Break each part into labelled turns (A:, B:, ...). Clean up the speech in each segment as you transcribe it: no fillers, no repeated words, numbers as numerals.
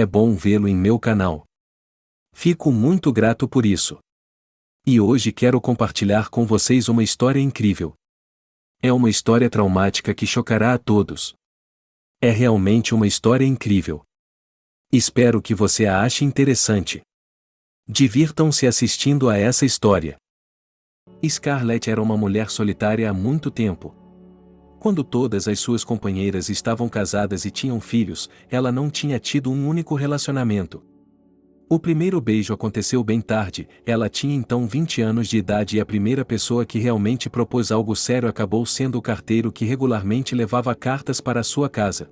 A: É bom vê-lo em meu canal. Fico muito grato por isso. E hoje quero compartilhar com vocês uma história incrível. É uma história traumática que chocará a todos. É realmente uma história incrível. Espero que você a ache interessante. Divirtam-se assistindo a essa história. Scarlett era uma mulher solitária há muito tempo. Quando todas as suas companheiras estavam casadas e tinham filhos, ela não tinha tido um único relacionamento. O primeiro beijo aconteceu bem tarde, ela tinha então 20 anos de idade e a primeira pessoa que realmente propôs algo sério acabou sendo o carteiro que regularmente levava cartas para sua casa.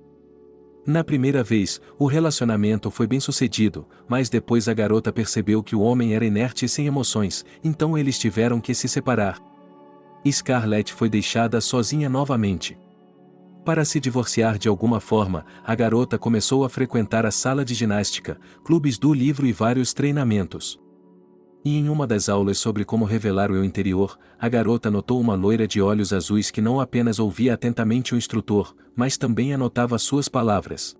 A: Na primeira vez, o relacionamento foi bem sucedido, mas depois a garota percebeu que o homem era inerte e sem emoções, então eles tiveram que se separar. Scarlett foi deixada sozinha novamente. Para se divorciar de alguma forma, a garota começou a frequentar a sala de ginástica, clubes do livro e vários treinamentos. E em uma das aulas sobre como revelar o eu interior, a garota notou uma loira de olhos azuis que não apenas ouvia atentamente o instrutor, mas também anotava suas palavras.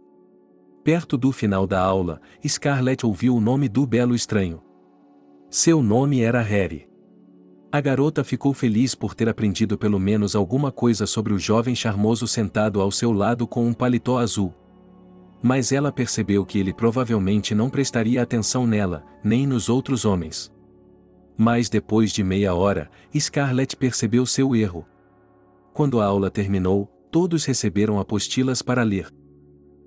A: Perto do final da aula, Scarlett ouviu o nome do belo estranho. Seu nome era Harry. A garota ficou feliz por ter aprendido pelo menos alguma coisa sobre o jovem charmoso sentado ao seu lado com um paletó azul. Mas ela percebeu que ele provavelmente não prestaria atenção nela, nem nos outros homens. Mas depois de meia hora, Scarlett percebeu seu erro. Quando a aula terminou, todos receberam apostilas para ler.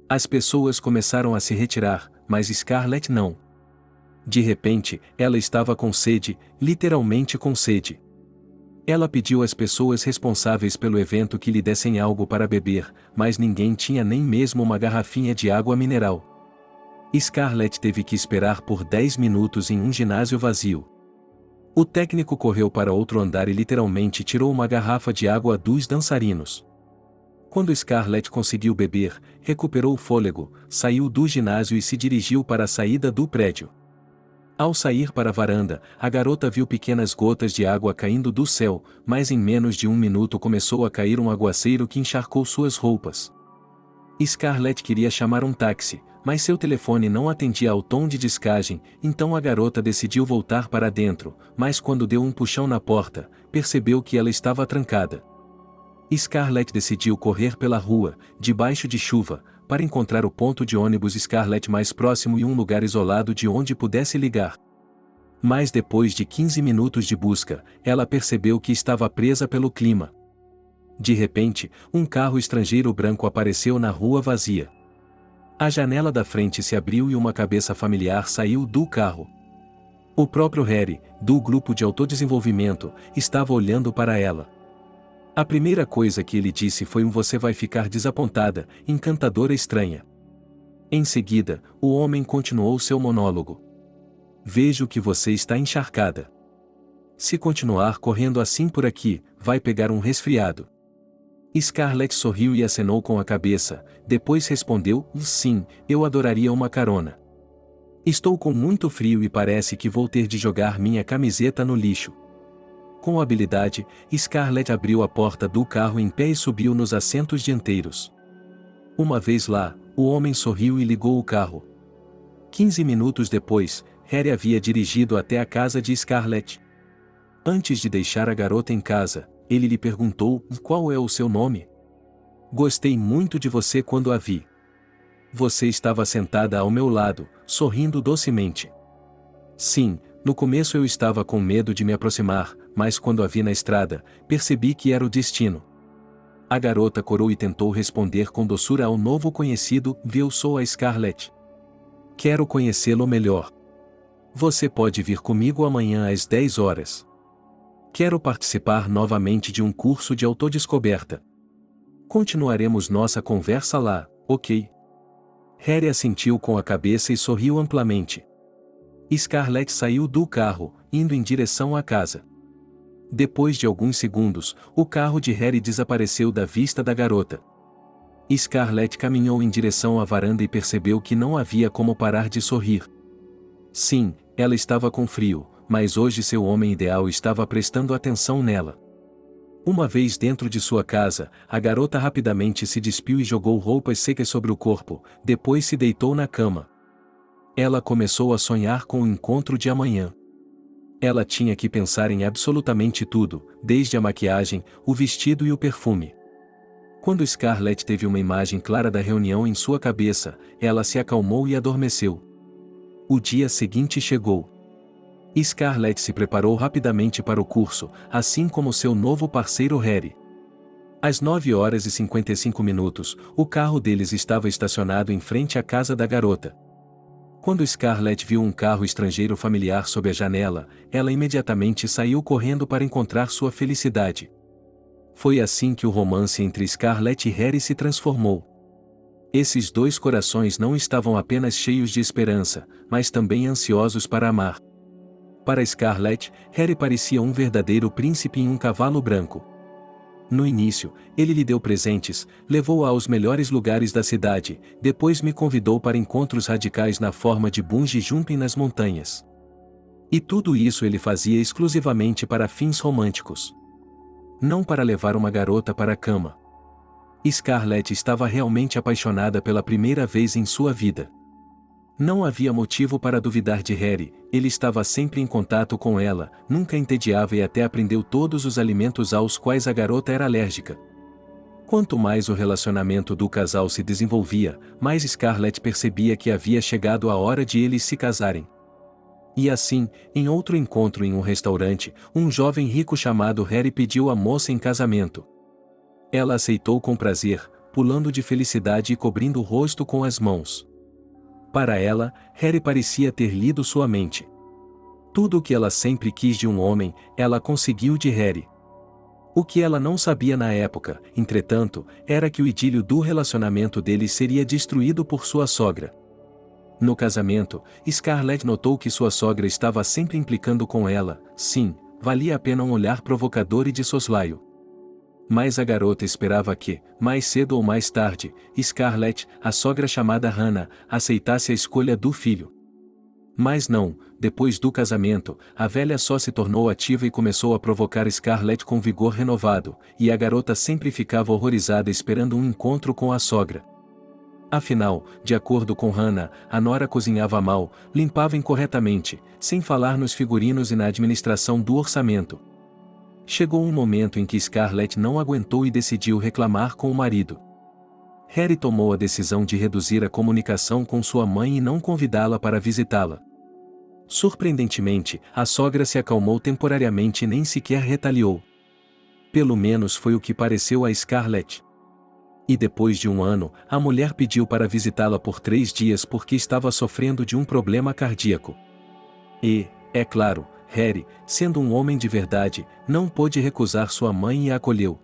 A: As pessoas começaram a se retirar, mas Scarlett não. De repente, ela estava com sede, literalmente com sede. Ela pediu às pessoas responsáveis pelo evento que lhe dessem algo para beber, mas ninguém tinha nem mesmo uma garrafinha de água mineral. Scarlett teve que esperar por 10 minutos em um ginásio vazio. O técnico correu para outro andar e literalmente tirou uma garrafa de água dos dançarinos. Quando Scarlett conseguiu beber, recuperou o fôlego, saiu do ginásio e se dirigiu para a saída do prédio. Ao sair para a varanda, a garota viu pequenas gotas de água caindo do céu, mas em menos de um minuto começou a cair um aguaceiro que encharcou suas roupas. Scarlett queria chamar um táxi, mas seu telefone não atendia ao tom de descagem, então a garota decidiu voltar para dentro, mas quando deu um puxão na porta, percebeu que ela estava trancada. Scarlett decidiu correr pela rua, debaixo de chuva, para encontrar o ponto de ônibus Scarlett mais próximo e um lugar isolado de onde pudesse ligar. Mas depois de 15 minutos de busca, ela percebeu que estava presa pelo clima. De repente, um carro estrangeiro branco apareceu na rua vazia. A janela da frente se abriu e uma cabeça familiar saiu do carro. O próprio Harry, do grupo de autodesenvolvimento, estava olhando para ela. A primeira coisa que ele disse foi você vai ficar desapontada, encantadora estranha. Em seguida, o homem continuou seu monólogo. Vejo que você está encharcada. Se continuar correndo assim por aqui, vai pegar um resfriado. Scarlett sorriu e acenou com a cabeça, depois respondeu, sim, eu adoraria uma carona. Estou com muito frio e parece que vou ter de jogar minha camiseta no lixo. Com habilidade, Scarlett abriu a porta do carro em pé e subiu nos assentos dianteiros. Uma vez lá, o homem sorriu e ligou o carro. 15 minutos depois, Harry havia dirigido até a casa de Scarlett. Antes de deixar a garota em casa, ele lhe perguntou, qual é o seu nome? Gostei muito de você quando a vi. Você estava sentada ao meu lado, sorrindo docemente. Sim, no começo eu estava com medo de me aproximar, mas quando a vi na estrada, percebi que era o destino. A garota corou e tentou responder com doçura ao novo conhecido, eu sou a Scarlett. Quero conhecê-lo melhor. Você pode vir comigo amanhã às 10 horas. Quero participar novamente de um curso de autodescoberta. Continuaremos nossa conversa lá, ok? Harry assentiu com a cabeça e sorriu amplamente. Scarlett saiu do carro, indo em direção à casa. Depois de alguns segundos, o carro de Harry desapareceu da vista da garota. Scarlett caminhou em direção à varanda e percebeu que não havia como parar de sorrir. Sim, ela estava com frio, mas hoje seu homem ideal estava prestando atenção nela. Uma vez dentro de sua casa, a garota rapidamente se despiu e jogou roupas secas sobre o corpo, depois se deitou na cama. ela começou a sonhar com o encontro de amanhã. Ela tinha que pensar em absolutamente tudo, desde a maquiagem, o vestido e o perfume. Quando Scarlett teve uma imagem clara da reunião em sua cabeça, ela se acalmou e adormeceu. O dia seguinte chegou. Scarlett se preparou rapidamente para o curso, assim como seu novo parceiro Harry. Às 9h55, o carro deles estava estacionado em frente à casa da garota. Quando Scarlett viu um carro estrangeiro familiar sob a janela, ela imediatamente saiu correndo para encontrar sua felicidade. Foi assim que o romance entre Scarlett e Harry se transformou. Esses dois corações não estavam apenas cheios de esperança, mas também ansiosos para amar. Para Scarlett, Harry parecia um verdadeiro príncipe em um cavalo branco. No início, ele lhe deu presentes, levou-a aos melhores lugares da cidade, depois me convidou para encontros radicais na forma de bungee jumping nas montanhas. E tudo isso ele fazia exclusivamente para fins românticos. Não para levar uma garota para a cama. Scarlett estava realmente apaixonada pela primeira vez em sua vida. Não havia motivo para duvidar de Harry, ele estava sempre em contato com ela, nunca entediava e até aprendeu todos os alimentos aos quais a garota era alérgica. Quanto mais o relacionamento do casal se desenvolvia, mais Scarlett percebia que havia chegado a hora de eles se casarem. E assim, em outro encontro em um restaurante, um jovem rico chamado Harry pediu a moça em casamento. Ela aceitou com prazer, pulando de felicidade e cobrindo o rosto com as mãos. Para ela, Harry parecia ter lido sua mente. Tudo o que ela sempre quis de um homem, ela conseguiu de Harry. O que ela não sabia na época, entretanto, era que o idílio do relacionamento deles seria destruído por sua sogra. No casamento, Scarlett notou que sua sogra estava sempre implicando com ela, sim, valia a pena um olhar provocador e de soslaio. Mas a garota esperava que, mais cedo ou mais tarde, Scarlett, a sogra chamada Hannah, aceitasse a escolha do filho. Mas não, depois do casamento, a velha só se tornou ativa e começou a provocar Scarlett com vigor renovado, e a garota sempre ficava horrorizada esperando um encontro com a sogra. Afinal, de acordo com Hannah, a nora cozinhava mal, limpava incorretamente, sem falar nos figurinos e na administração do orçamento. Chegou um momento em que Scarlett não aguentou e decidiu reclamar com o marido. Harry tomou a decisão de reduzir a comunicação com sua mãe e não convidá-la para visitá-la. Surpreendentemente, a sogra se acalmou temporariamente e nem sequer retaliou. Pelo menos foi o que pareceu a Scarlett. E depois de um ano, a mulher pediu para visitá-la por 3 dias porque estava sofrendo de um problema cardíaco. E, é claro, Harry, sendo um homem de verdade, não pôde recusar sua mãe e a acolheu.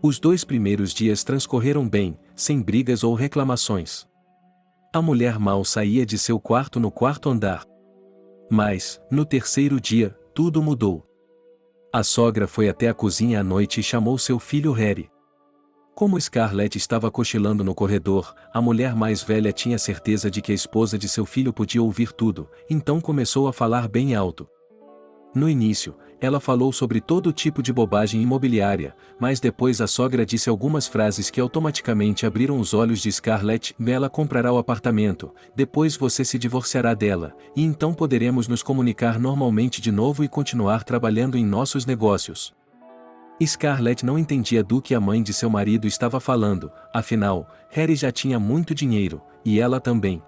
A: Os 2 primeiros dias transcorreram bem, sem brigas ou reclamações. A mulher mal saía de seu quarto no 4º andar. Mas, no 3º dia, tudo mudou. A sogra foi até a cozinha à noite e chamou seu filho Harry. Como Scarlett estava cochilando no corredor, a mulher mais velha tinha certeza de que a esposa de seu filho podia ouvir tudo, então começou a falar bem alto. No início, ela falou sobre todo tipo de bobagem imobiliária, mas depois a sogra disse algumas frases que automaticamente abriram os olhos de Scarlett. Ela comprará o apartamento, depois você se divorciará dela, e então poderemos nos comunicar normalmente de novo e continuar trabalhando em nossos negócios. Scarlett não entendia do que a mãe de seu marido estava falando, afinal, Harry já tinha muito dinheiro, e ela também.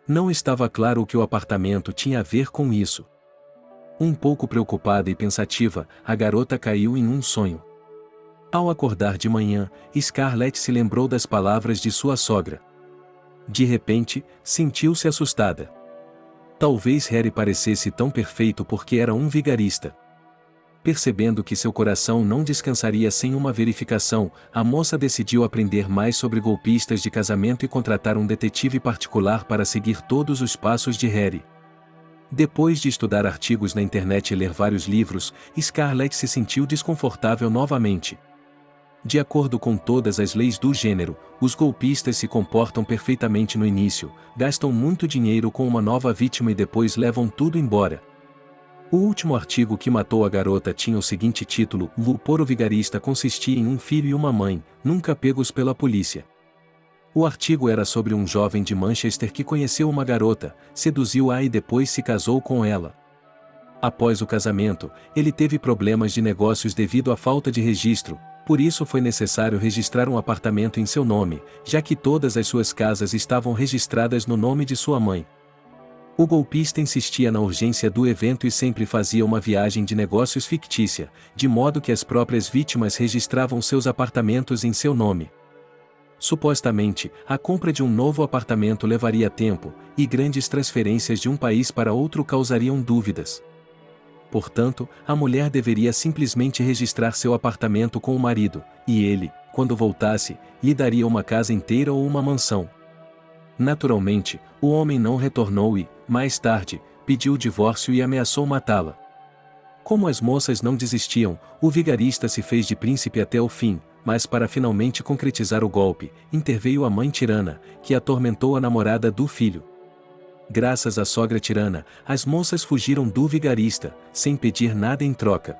A: Não estava claro o que o apartamento tinha a ver com isso. Um pouco preocupada e pensativa, a garota caiu em um sonho. Ao acordar de manhã, Scarlett se lembrou das palavras de sua sogra. De repente, sentiu-se assustada. Talvez Harry parecesse tão perfeito porque era um vigarista. Percebendo que seu coração não descansaria sem uma verificação, a moça decidiu aprender mais sobre golpistas de casamento e contratar um detetive particular para seguir todos os passos de Harry. Depois de estudar artigos na internet e ler vários livros, Scarlett se sentiu desconfortável novamente. De acordo com todas as leis do gênero, os golpistas se comportam perfeitamente no início, gastam muito dinheiro com uma nova vítima e depois levam tudo embora. O último artigo que matou a garota tinha o seguinte título: O poro vigarista consistia em um filho e uma mãe, nunca pegos pela polícia. O artigo era sobre um jovem de Manchester que conheceu uma garota, seduziu-a e depois se casou com ela. Após o casamento, ele teve problemas de negócios devido à falta de registro, por isso foi necessário registrar um apartamento em seu nome, já que todas as suas casas estavam registradas no nome de sua mãe. O golpista insistia na urgência do evento e sempre fazia uma viagem de negócios fictícia, de modo que as próprias vítimas registravam seus apartamentos em seu nome. Supostamente, a compra de um novo apartamento levaria tempo, e grandes transferências de um país para outro causariam dúvidas. Portanto, a mulher deveria simplesmente registrar seu apartamento com o marido, e ele, quando voltasse, lhe daria uma casa inteira ou uma mansão. Naturalmente, o homem não retornou e, mais tarde, pediu o divórcio e ameaçou matá-la. Como as moças não desistiam, o vigarista se fez de príncipe até o fim, mas para finalmente concretizar o golpe, interveio a mãe tirana, que atormentou a namorada do filho. Graças à sogra tirana, as moças fugiram do vigarista, sem pedir nada em troca.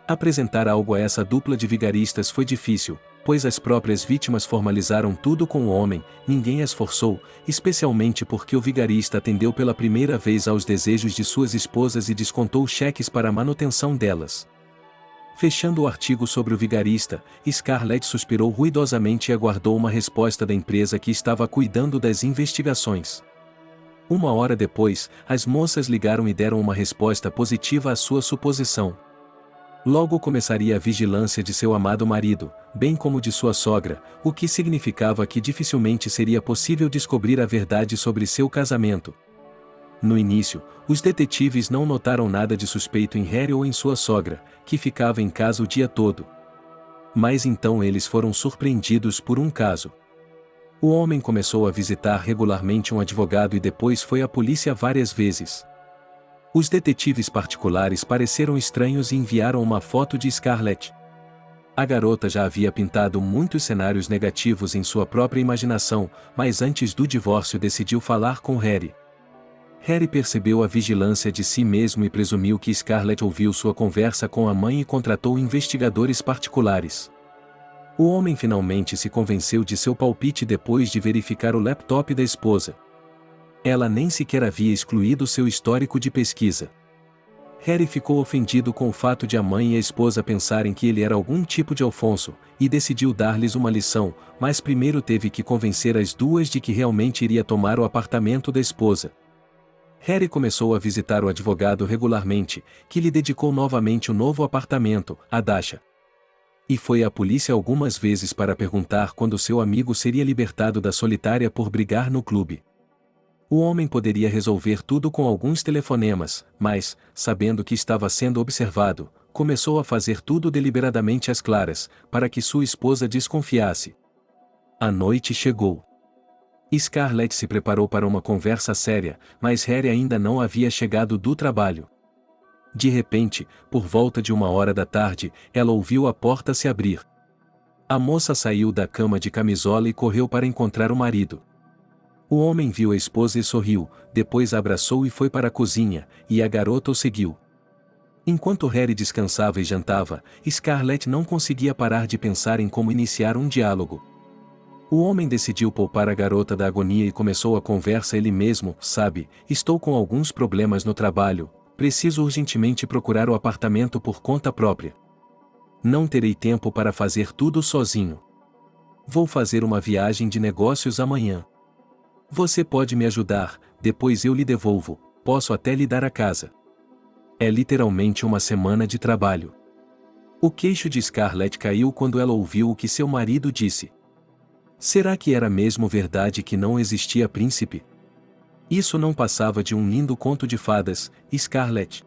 A: Apresentar algo a essa dupla de vigaristas foi difícil, pois as próprias vítimas formalizaram tudo com o homem, ninguém as forçou, especialmente porque o vigarista atendeu pela primeira vez aos desejos de suas esposas e descontou cheques para a manutenção delas. Fechando o artigo sobre o vigarista, Scarlett suspirou ruidosamente e aguardou uma resposta da empresa que estava cuidando das investigações. Uma hora depois, as moças ligaram e deram uma resposta positiva à sua suposição. Logo começaria a vigilância de seu amado marido, bem como de sua sogra, o que significava que dificilmente seria possível descobrir a verdade sobre seu casamento. No início, os detetives não notaram nada de suspeito em Harry ou em sua sogra, que ficava em casa o dia todo. Mas então eles foram surpreendidos por um caso. O homem começou a visitar regularmente um advogado e depois foi à polícia várias vezes. Os detetives particulares pareceram estranhos e enviaram uma foto de Scarlett. A garota já havia pintado muitos cenários negativos em sua própria imaginação, mas antes do divórcio decidiu falar com Harry. Harry percebeu a vigilância de si mesmo e presumiu que Scarlett ouviu sua conversa com a mãe e contratou investigadores particulares. O homem finalmente se convenceu de seu palpite depois de verificar o laptop da esposa. Ela nem sequer havia excluído seu histórico de pesquisa. Harry ficou ofendido com o fato de a mãe e a esposa pensarem que ele era algum tipo de Alfonso, e decidiu dar-lhes uma lição, mas primeiro teve que convencer as duas de que realmente iria tomar o apartamento da esposa. Harry começou a visitar o advogado regularmente, que lhe dedicou novamente o novo apartamento, a Dasha. E foi à polícia algumas vezes para perguntar quando seu amigo seria libertado da solitária por brigar no clube. O homem poderia resolver tudo com alguns telefonemas, mas, sabendo que estava sendo observado, começou a fazer tudo deliberadamente às claras, para que sua esposa desconfiasse. A noite chegou. Scarlett se preparou para uma conversa séria, mas Harry ainda não havia chegado do trabalho. De repente, por volta de 1 hora da tarde, ela ouviu a porta se abrir. A moça saiu da cama de camisola e correu para encontrar o marido. O homem viu a esposa e sorriu, depois a abraçou e foi para a cozinha, e a garota o seguiu. Enquanto Harry descansava e jantava, Scarlett não conseguia parar de pensar em como iniciar um diálogo. O homem decidiu poupar a garota da agonia e começou a conversa ele mesmo: sabe, estou com alguns problemas no trabalho, preciso urgentemente procurar o apartamento por conta própria. Não terei tempo para fazer tudo sozinho. Vou fazer uma viagem de negócios amanhã. Você pode me ajudar, depois eu lhe devolvo, posso até lhe dar a casa. É literalmente uma semana de trabalho. O queixo de Scarlett caiu quando ela ouviu o que seu marido disse. Será que era mesmo verdade que não existia príncipe? Isso não passava de um lindo conto de fadas, Scarlett.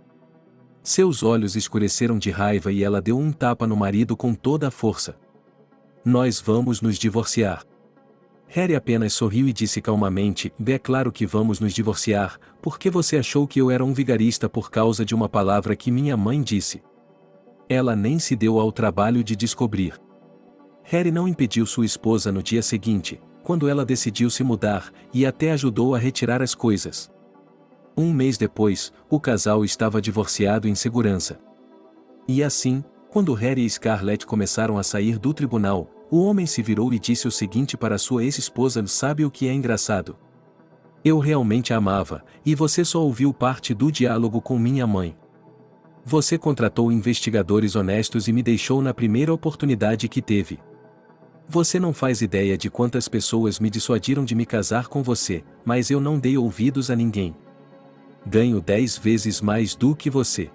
A: Seus olhos escureceram de raiva e ela deu um tapa no marido com toda a força. Nós vamos nos divorciar. Harry apenas sorriu e disse calmamente: é claro que vamos nos divorciar, porque você achou que eu era um vigarista por causa de uma palavra que minha mãe disse. Ela nem se deu ao trabalho de descobrir. Harry não impediu sua esposa no dia seguinte, quando ela decidiu se mudar, e até ajudou a retirar as coisas. Um mês depois, o casal estava divorciado em segurança. E assim, quando Harry e Scarlett começaram a sair do tribunal, O homem se virou e disse o seguinte para sua ex-esposa: sabe o que é engraçado? Eu realmente a amava, e você só ouviu parte do diálogo com minha mãe. Você contratou investigadores honestos e me deixou na primeira oportunidade que teve. Você não faz ideia de quantas pessoas me dissuadiram de me casar com você, mas eu não dei ouvidos a ninguém. Ganho 10 vezes mais do que você.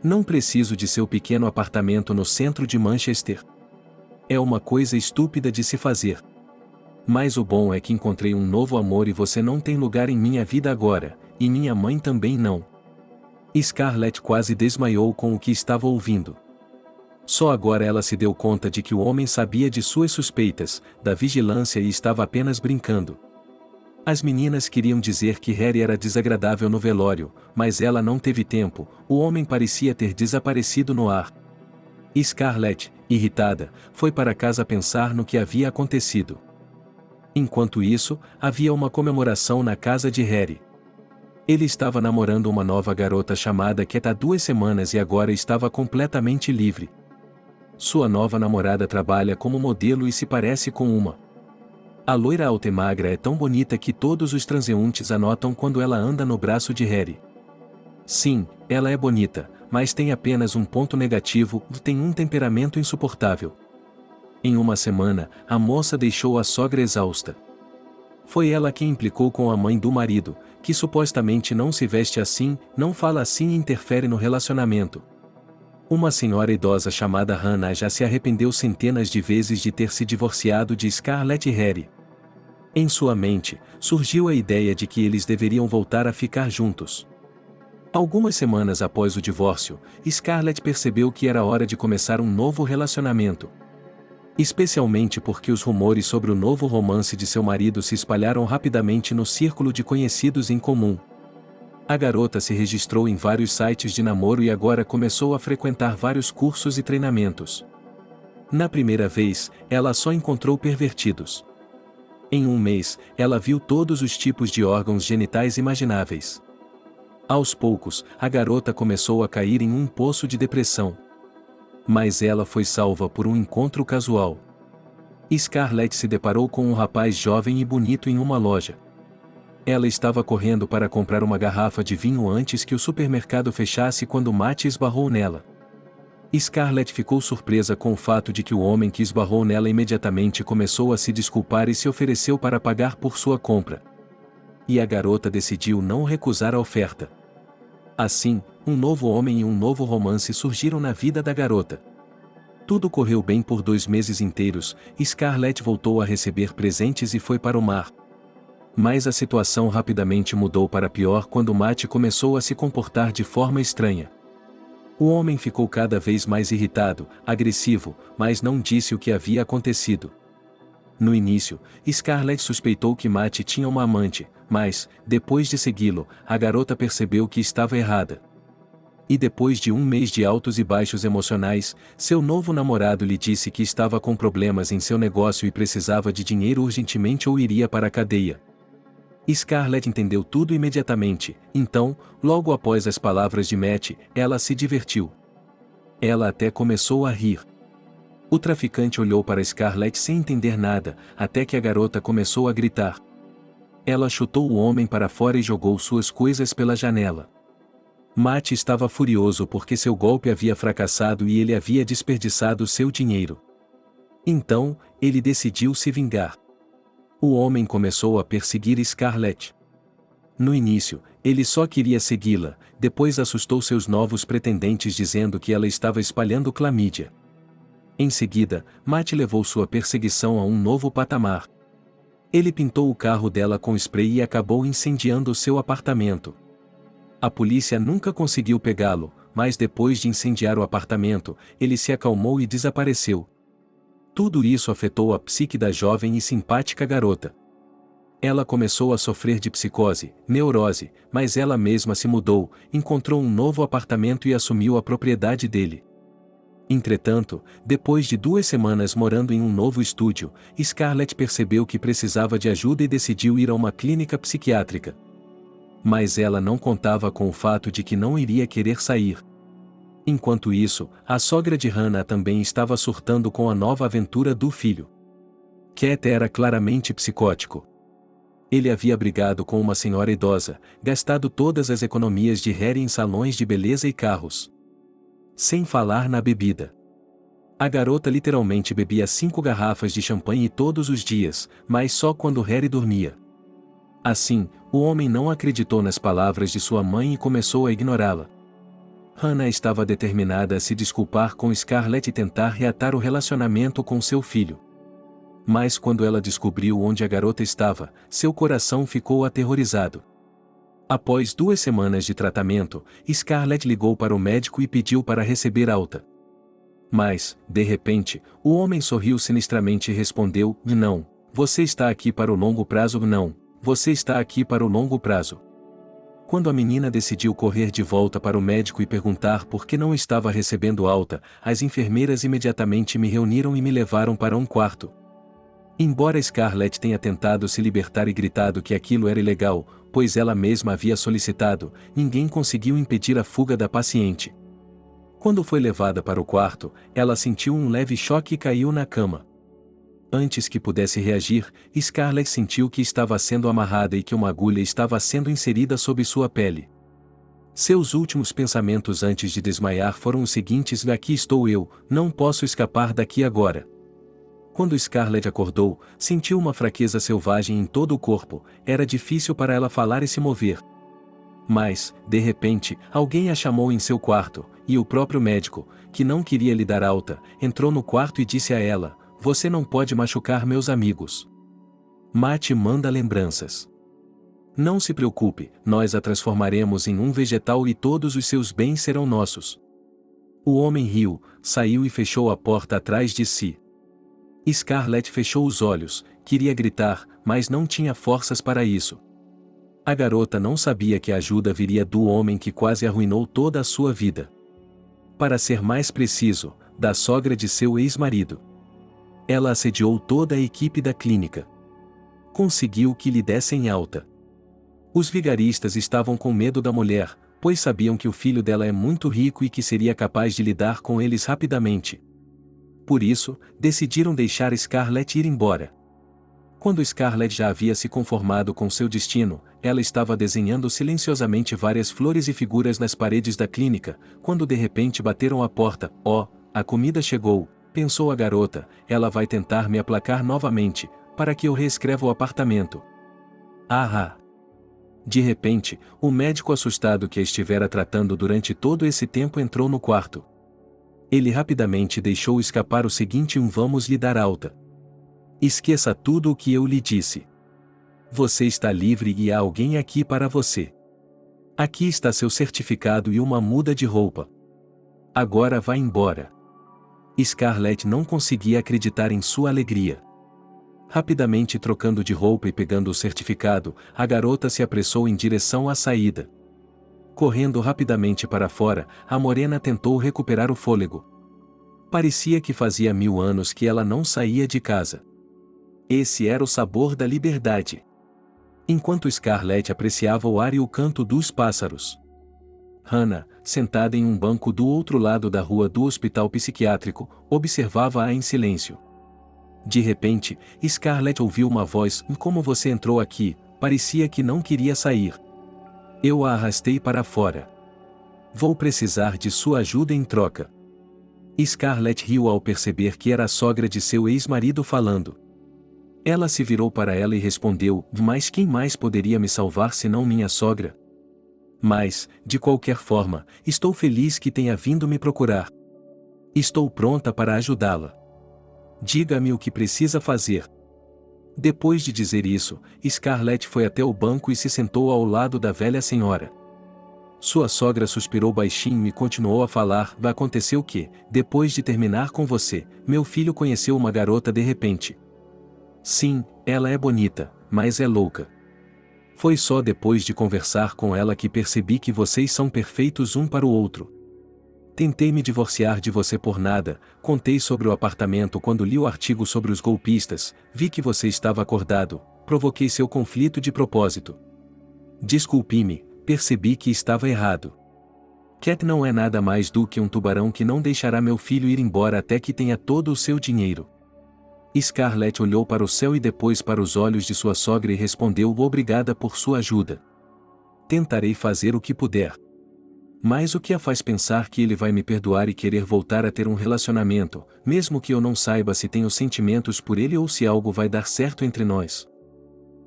A: Não preciso de seu pequeno apartamento no centro de Manchester. É uma coisa estúpida de se fazer. Mas o bom é que encontrei um novo amor e você não tem lugar em minha vida agora, e minha mãe também não. Scarlett quase desmaiou com o que estava ouvindo. Só agora ela se deu conta de que o homem sabia de suas suspeitas, da vigilância e estava apenas brincando. As meninas queriam dizer que Harry era desagradável no velório, mas ela não teve tempo, o homem parecia ter desaparecido no ar. Scarlett, irritada, foi para casa pensar no que havia acontecido. Enquanto isso, havia uma comemoração na casa de Harry. Ele estava namorando uma nova garota chamada Cat há 2 semanas e agora estava completamente livre. Sua nova namorada trabalha como modelo e se parece com uma. A loira alta e magra é tão bonita que todos os transeuntes a notam quando ela anda no braço de Harry. Sim, ela é bonita, mas tem apenas um ponto negativo: tem um temperamento insuportável. Em uma semana, a moça deixou a sogra exausta. Foi ela quem implicou com a mãe do marido, que supostamente não se veste assim, não fala assim e interfere no relacionamento. Uma senhora idosa chamada Hannah já se arrependeu centenas de vezes de ter se divorciado de Scarlett e Harry. Em sua mente, surgiu a ideia de que eles deveriam voltar a ficar juntos. Algumas semanas após o divórcio, Scarlett percebeu que era hora de começar um novo relacionamento. Especialmente porque os rumores sobre o novo romance de seu marido se espalharam rapidamente no círculo de conhecidos em comum. A garota se registrou em vários sites de namoro e agora começou a frequentar vários cursos e treinamentos. Na primeira vez, ela só encontrou pervertidos. Em um mês, ela viu todos os tipos de órgãos genitais imagináveis. Aos poucos, a garota começou a cair em um poço de depressão. Mas ela foi salva por um encontro casual. Scarlett se deparou com um rapaz jovem e bonito em uma loja. Ela estava correndo para comprar uma garrafa de vinho antes que o supermercado fechasse quando Matt esbarrou nela. Scarlett ficou surpresa com o fato de que o homem que esbarrou nela imediatamente começou a se desculpar e se ofereceu para pagar por sua compra. E a garota decidiu não recusar a oferta. Assim, um novo homem e um novo romance surgiram na vida da garota. Tudo correu bem por 2 meses inteiros. Scarlett voltou a receber presentes e foi para o mar. Mas a situação rapidamente mudou para pior quando Matt começou a se comportar de forma estranha. O homem ficou cada vez mais irritado, agressivo, mas não disse o que havia acontecido. No início, Scarlett suspeitou que Matt tinha uma amante, mas, depois de segui-lo, a garota percebeu que estava errada. E depois de 1 mês de altos e baixos emocionais, seu novo namorado lhe disse que estava com problemas em seu negócio e precisava de dinheiro urgentemente ou iria para a cadeia. Scarlett entendeu tudo imediatamente, então, logo após as palavras de Matt, ela se divertiu. Ela até começou a rir. O traficante olhou para Scarlett sem entender nada, até que a garota começou a gritar. Ela chutou o homem para fora e jogou suas coisas pela janela. Matt estava furioso porque seu golpe havia fracassado e ele havia desperdiçado seu dinheiro. Então, ele decidiu se vingar. O homem começou a perseguir Scarlett. No início, ele só queria segui-la, depois assustou seus novos pretendentes dizendo que ela estava espalhando clamídia. Em seguida, Matt levou sua perseguição a um novo patamar. Ele pintou o carro dela com spray e acabou incendiando seu apartamento. A polícia nunca conseguiu pegá-lo, mas depois de incendiar o apartamento, ele se acalmou e desapareceu. Tudo isso afetou a psique da jovem e simpática garota. Ela começou a sofrer de psicose, neurose, mas ela mesma se mudou, encontrou um novo apartamento e assumiu a propriedade dele. Entretanto, depois de 2 semanas morando em um novo estúdio, Scarlett percebeu que precisava de ajuda e decidiu ir a uma clínica psiquiátrica. Mas ela não contava com o fato de que não iria querer sair. Enquanto isso, a sogra de Hannah também estava surtando com a nova aventura do filho. Cat era claramente psicótico. Ele havia brigado com uma senhora idosa, gastado todas as economias de Harry em salões de beleza e carros. Sem falar na bebida. A garota literalmente bebia 5 garrafas de champanhe todos os dias, mas só quando Harry dormia. Assim, o homem não acreditou nas palavras de sua mãe e começou a ignorá-la. Hannah estava determinada a se desculpar com Scarlett e tentar reatar o relacionamento com seu filho. Mas quando ela descobriu onde a garota estava, seu coração ficou aterrorizado. Após 2 semanas de tratamento, Scarlett ligou para o médico e pediu para receber alta. Mas, de repente, o homem sorriu sinistramente e respondeu: "Não, você está aqui para o longo prazo. Não, você está aqui para o longo prazo." Quando a menina decidiu correr de volta para o médico e perguntar por que não estava recebendo alta, as enfermeiras imediatamente me reuniram e me levaram para um quarto. Embora Scarlett tenha tentado se libertar e gritado que aquilo era ilegal, pois ela mesma havia solicitado, ninguém conseguiu impedir a fuga da paciente. Quando foi levada para o quarto, ela sentiu um leve choque e caiu na cama. Antes que pudesse reagir, Scarlett sentiu que estava sendo amarrada e que uma agulha estava sendo inserida sob sua pele. Seus últimos pensamentos antes de desmaiar foram os seguintes: "Aqui estou eu, não posso escapar daqui agora." Quando Scarlett acordou, sentiu uma fraqueza selvagem em todo o corpo, era difícil para ela falar e se mover. Mas, de repente, alguém a chamou em seu quarto, e o próprio médico, que não queria lhe dar alta, entrou no quarto e disse a ela: "Você não pode machucar meus amigos. Matt manda lembranças. Não se preocupe, nós a transformaremos em um vegetal e todos os seus bens serão nossos." O homem riu, saiu e fechou a porta atrás de si. Scarlett fechou os olhos, queria gritar, mas não tinha forças para isso. A garota não sabia que a ajuda viria do homem que quase arruinou toda a sua vida. Para ser mais preciso, da sogra de seu ex-marido. Ela assediou toda a equipe da clínica. Conseguiu que lhe dessem alta. Os vigaristas estavam com medo da mulher, pois sabiam que o filho dela é muito rico e que seria capaz de lidar com eles rapidamente. Por isso, decidiram deixar Scarlett ir embora. Quando Scarlett já havia se conformado com seu destino, ela estava desenhando silenciosamente várias flores e figuras nas paredes da clínica, quando de repente bateram à porta. "Oh, a comida chegou", pensou a garota, "ela vai tentar me aplacar novamente, para que eu reescreva o apartamento." Ah! De repente, o médico assustado que a estivera tratando durante todo esse tempo entrou no quarto. Ele rapidamente deixou escapar o seguinte: "Vamos lhe dar alta. Esqueça tudo o que eu lhe disse. Você está livre e há alguém aqui para você. Aqui está seu certificado e uma muda de roupa. Agora vá embora." Scarlett não conseguia acreditar em sua alegria. Rapidamente trocando de roupa e pegando o certificado, a garota se apressou em direção à saída. Correndo rapidamente para fora, a morena tentou recuperar o fôlego. Parecia que fazia 1000 anos que ela não saía de casa. Esse era o sabor da liberdade. Enquanto Scarlett apreciava o ar e o canto dos pássaros, Hannah, sentada em um banco do outro lado da rua do hospital psiquiátrico, observava-a em silêncio. De repente, Scarlett ouviu uma voz: "Como você entrou aqui?" Parecia que não queria sair. "Eu a arrastei para fora. Vou precisar de sua ajuda em troca." Scarlett riu ao perceber que era a sogra de seu ex-marido falando. Ela se virou para ela e respondeu: "Mas quem mais poderia me salvar senão minha sogra? Mas, de qualquer forma, estou feliz que tenha vindo me procurar. Estou pronta para ajudá-la. Diga-me o que precisa fazer." Depois de dizer isso, Scarlett foi até o banco e se sentou ao lado da velha senhora. Sua sogra suspirou baixinho e continuou a falar: "Aconteceu que, depois de terminar com você, meu filho conheceu uma garota de repente. Sim, ela é bonita, mas é louca. Foi só depois de conversar com ela que percebi que vocês são perfeitos um para o outro. Tentei me divorciar de você por nada, contei sobre o apartamento quando li o artigo sobre os golpistas, vi que você estava acordado, provoquei seu conflito de propósito. Desculpe-me, percebi que estava errado. Cat não é nada mais do que um tubarão que não deixará meu filho ir embora até que tenha todo o seu dinheiro. Scarlett olhou para o céu e depois para os olhos de sua sogra e respondeu: obrigada por sua ajuda. Tentarei fazer o que puder. Mas o que a faz pensar que ele vai me perdoar e querer voltar a ter um relacionamento, mesmo que eu não saiba se tenho sentimentos por ele ou se algo vai dar certo entre nós?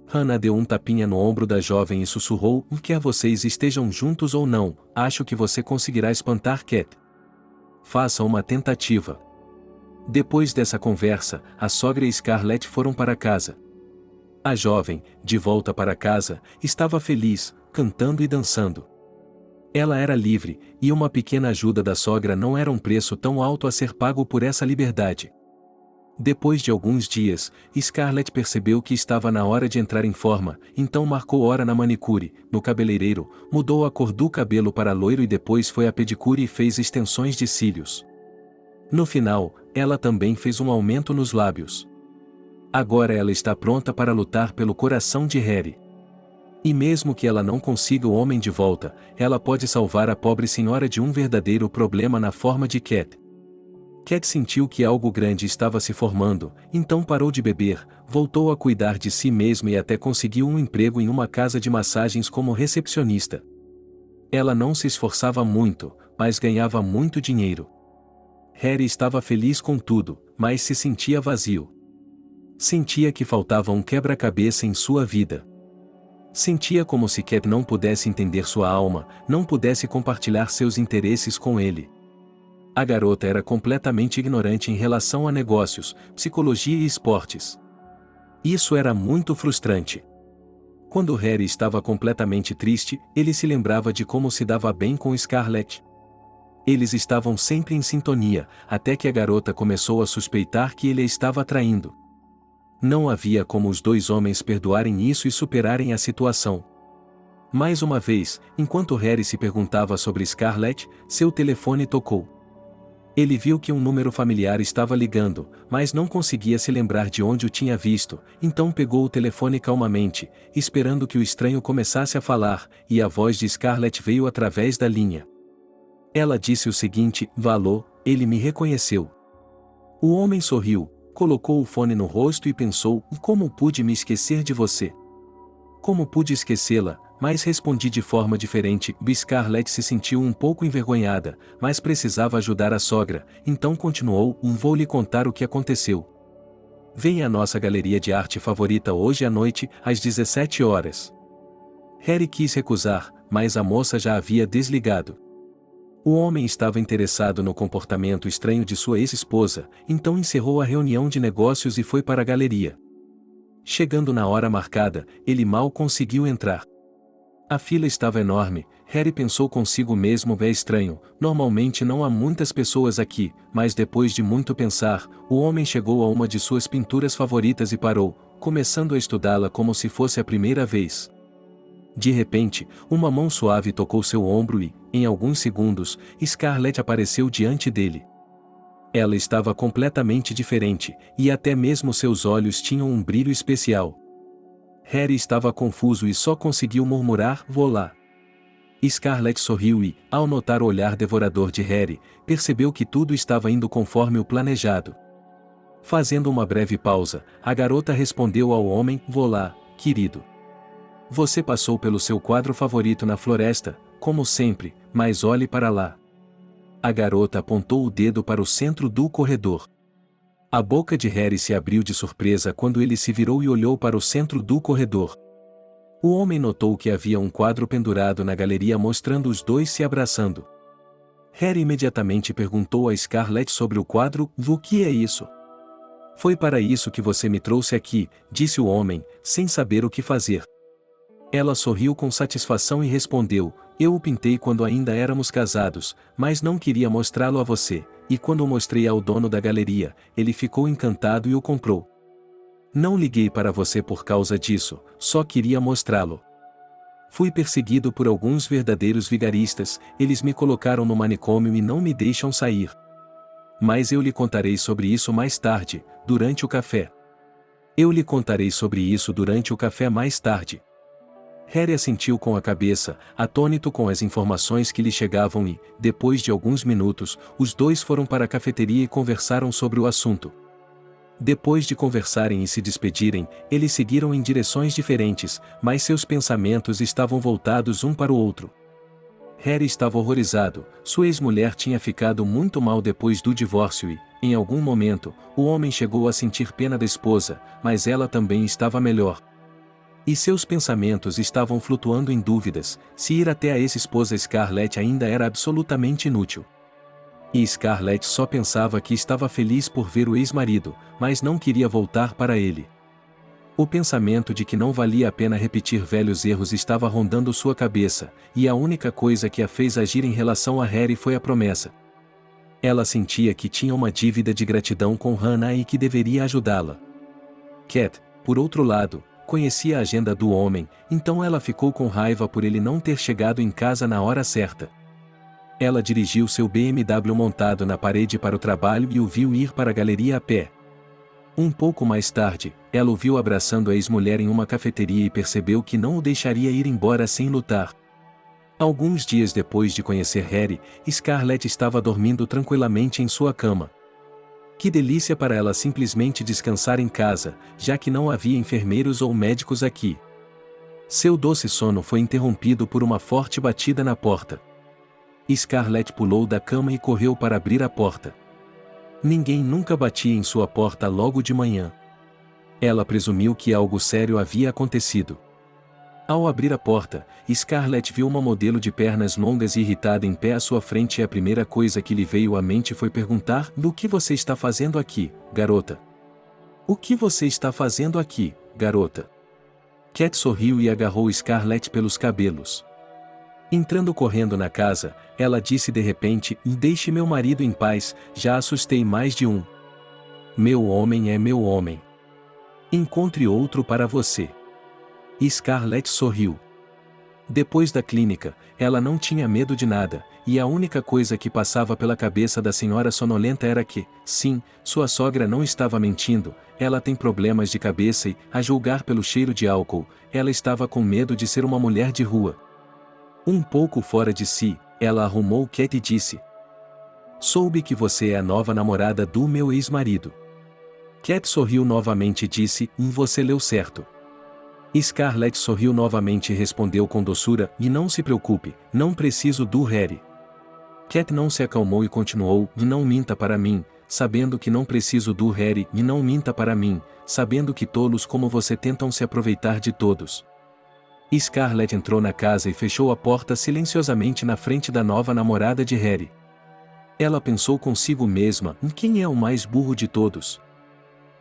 A: Hannah deu um tapinha no ombro da jovem e sussurrou: quer vocês estejam juntos ou não, acho que você conseguirá espantar Cat. Faça uma tentativa. Depois dessa conversa, a sogra e Scarlett foram para casa. A jovem, de volta para casa, estava feliz, cantando e dançando. Ela era livre, e uma pequena ajuda da sogra não era um preço tão alto a ser pago por essa liberdade. Depois de alguns dias, Scarlett percebeu que estava na hora de entrar em forma, então marcou hora na manicure, no cabeleireiro, mudou a cor do cabelo para loiro e depois foi à pedicure e fez extensões de cílios. No final, ela também fez um aumento nos lábios. Agora ela está pronta para lutar pelo coração de Harry. E mesmo que ela não consiga o homem de volta, ela pode salvar a pobre senhora de um verdadeiro problema na forma de Cat. Cat sentiu que algo grande estava se formando, então parou de beber, voltou a cuidar de si mesma e até conseguiu um emprego em uma casa de massagens como recepcionista. Ela não se esforçava muito, mas ganhava muito dinheiro. Harry estava feliz com tudo, mas se sentia vazio. Sentia que faltava um quebra-cabeça em sua vida. Sentia como se Cat não pudesse entender sua alma, não pudesse compartilhar seus interesses com ele. A garota era completamente ignorante em relação a negócios, psicologia e esportes. Isso era muito frustrante. Quando Harry estava completamente triste, ele se lembrava de como se dava bem com Scarlett. Eles estavam sempre em sintonia, até que a garota começou a suspeitar que ele a estava traindo. Não havia como os dois homens perdoarem isso e superarem a situação. Mais uma vez, enquanto Harry se perguntava sobre Scarlett, seu telefone tocou. Ele viu que um número familiar estava ligando, mas não conseguia se lembrar de onde o tinha visto, então pegou o telefone calmamente, esperando que o estranho começasse a falar, e a voz de Scarlett veio através da linha. Ela disse o seguinte: Valô, ele me reconheceu. O homem sorriu, colocou o fone no rosto e pensou: como pude me esquecer de você? Como pude esquecê-la? Mas respondi de forma diferente. Scarlett se sentiu um pouco envergonhada, mas precisava ajudar a sogra, então continuou: vou lhe contar o que aconteceu. Venha à nossa galeria de arte favorita hoje à noite, às 17 horas. Harry quis recusar, mas a moça já havia desligado. O homem estava interessado no comportamento estranho de sua ex-esposa, então encerrou a reunião de negócios e foi para a galeria. Chegando na hora marcada, ele mal conseguiu entrar. A fila estava enorme. Harry pensou consigo mesmo: é estranho, normalmente não há muitas pessoas aqui, mas depois de muito pensar, o homem chegou a uma de suas pinturas favoritas e parou, começando a estudá-la como se fosse a primeira vez. De repente, uma mão suave tocou seu ombro e, em alguns segundos, Scarlett apareceu diante dele. Ela estava completamente diferente, e até mesmo seus olhos tinham um brilho especial. Harry estava confuso e só conseguiu murmurar: vou lá. Scarlett sorriu e, ao notar o olhar devorador de Harry, percebeu que tudo estava indo conforme o planejado. Fazendo uma breve pausa, a garota respondeu ao homem: vou lá, querido. Você passou pelo seu quadro favorito na floresta, como sempre, mas olhe para lá. A garota apontou o dedo para o centro do corredor. A boca de Harry se abriu de surpresa quando ele se virou e olhou para o centro do corredor. O homem notou que havia um quadro pendurado na galeria mostrando os dois se abraçando. Harry imediatamente perguntou a Scarlett sobre o quadro: o que é isso? Foi para isso que você me trouxe aqui, disse o homem, sem saber o que fazer. Ela sorriu com satisfação e respondeu: eu o pintei quando ainda éramos casados, mas não queria mostrá-lo a você, e quando o mostrei ao dono da galeria, ele ficou encantado e o comprou. Não liguei para você por causa disso, só queria mostrá-lo. Fui perseguido por alguns verdadeiros vigaristas, eles me colocaram no manicômio e não me deixam sair. Mas eu lhe contarei sobre isso mais tarde, durante o café. Eu lhe contarei sobre isso durante o café mais tarde. Harry assentiu com a cabeça, atônito com as informações que lhe chegavam e, depois de alguns minutos, os dois foram para a cafeteria e conversaram sobre o assunto. Depois de conversarem e se despedirem, eles seguiram em direções diferentes, mas seus pensamentos estavam voltados um para o outro. Harry estava horrorizado, sua ex-mulher tinha ficado muito mal depois do divórcio e, em algum momento, o homem chegou a sentir pena da esposa, mas ela também estava melhor. E seus pensamentos estavam flutuando em dúvidas, se ir até a ex-esposa Scarlett ainda era absolutamente inútil. E Scarlett só pensava que estava feliz por ver o ex-marido, mas não queria voltar para ele. O pensamento de que não valia a pena repetir velhos erros estava rondando sua cabeça, e a única coisa que a fez agir em relação a Harry foi a promessa. Ela sentia que tinha uma dívida de gratidão com Hannah e que deveria ajudá-la. Cat, por outro lado, conhecia a agenda do homem, então ela ficou com raiva por ele não ter chegado em casa na hora certa. Ela dirigiu seu BMW montado na parede para o trabalho e o viu ir para a galeria a pé. Um pouco mais tarde, ela o viu abraçando a ex-mulher em uma cafeteria e percebeu que não o deixaria ir embora sem lutar. Alguns dias depois de conhecer Harry, Scarlett estava dormindo tranquilamente em sua cama. Que delícia para ela simplesmente descansar em casa, já que não havia enfermeiros ou médicos aqui. Seu doce sono foi interrompido por uma forte batida na porta. Scarlett pulou da cama e correu para abrir a porta. Ninguém nunca batia em sua porta logo de manhã. Ela presumiu que algo sério havia acontecido. Ao abrir a porta, Scarlett viu uma modelo de pernas longas e irritada em pé à sua frente e a primeira coisa que lhe veio à mente foi perguntar: "O que você está fazendo aqui, garota?" "O que você está fazendo aqui, garota?" Cat sorriu e agarrou Scarlett pelos cabelos. Entrando correndo na casa, ela disse de repente: "Deixe meu marido em paz, já assustei mais de um. Meu homem é meu homem. Encontre outro para você." Scarlett sorriu. Depois da clínica, ela não tinha medo de nada, e a única coisa que passava pela cabeça da senhora sonolenta era que, sim, sua sogra não estava mentindo, ela tem problemas de cabeça e, a julgar pelo cheiro de álcool, ela estava com medo de ser uma mulher de rua. Um pouco fora de si, ela arrumou Cat e disse: "Soube que você é a nova namorada do meu ex-marido." Cat sorriu novamente e disse: "Você leu certo." Scarlett sorriu novamente e respondeu com doçura: "E não se preocupe, não preciso do Harry." Cat não se acalmou e continuou: "E não minta para mim, sabendo que não preciso do Harry, e não minta para mim, sabendo que tolos como você tentam se aproveitar de todos." Scarlett entrou na casa e fechou a porta silenciosamente na frente da nova namorada de Harry. Ela pensou consigo mesma: quem é o mais burro de todos?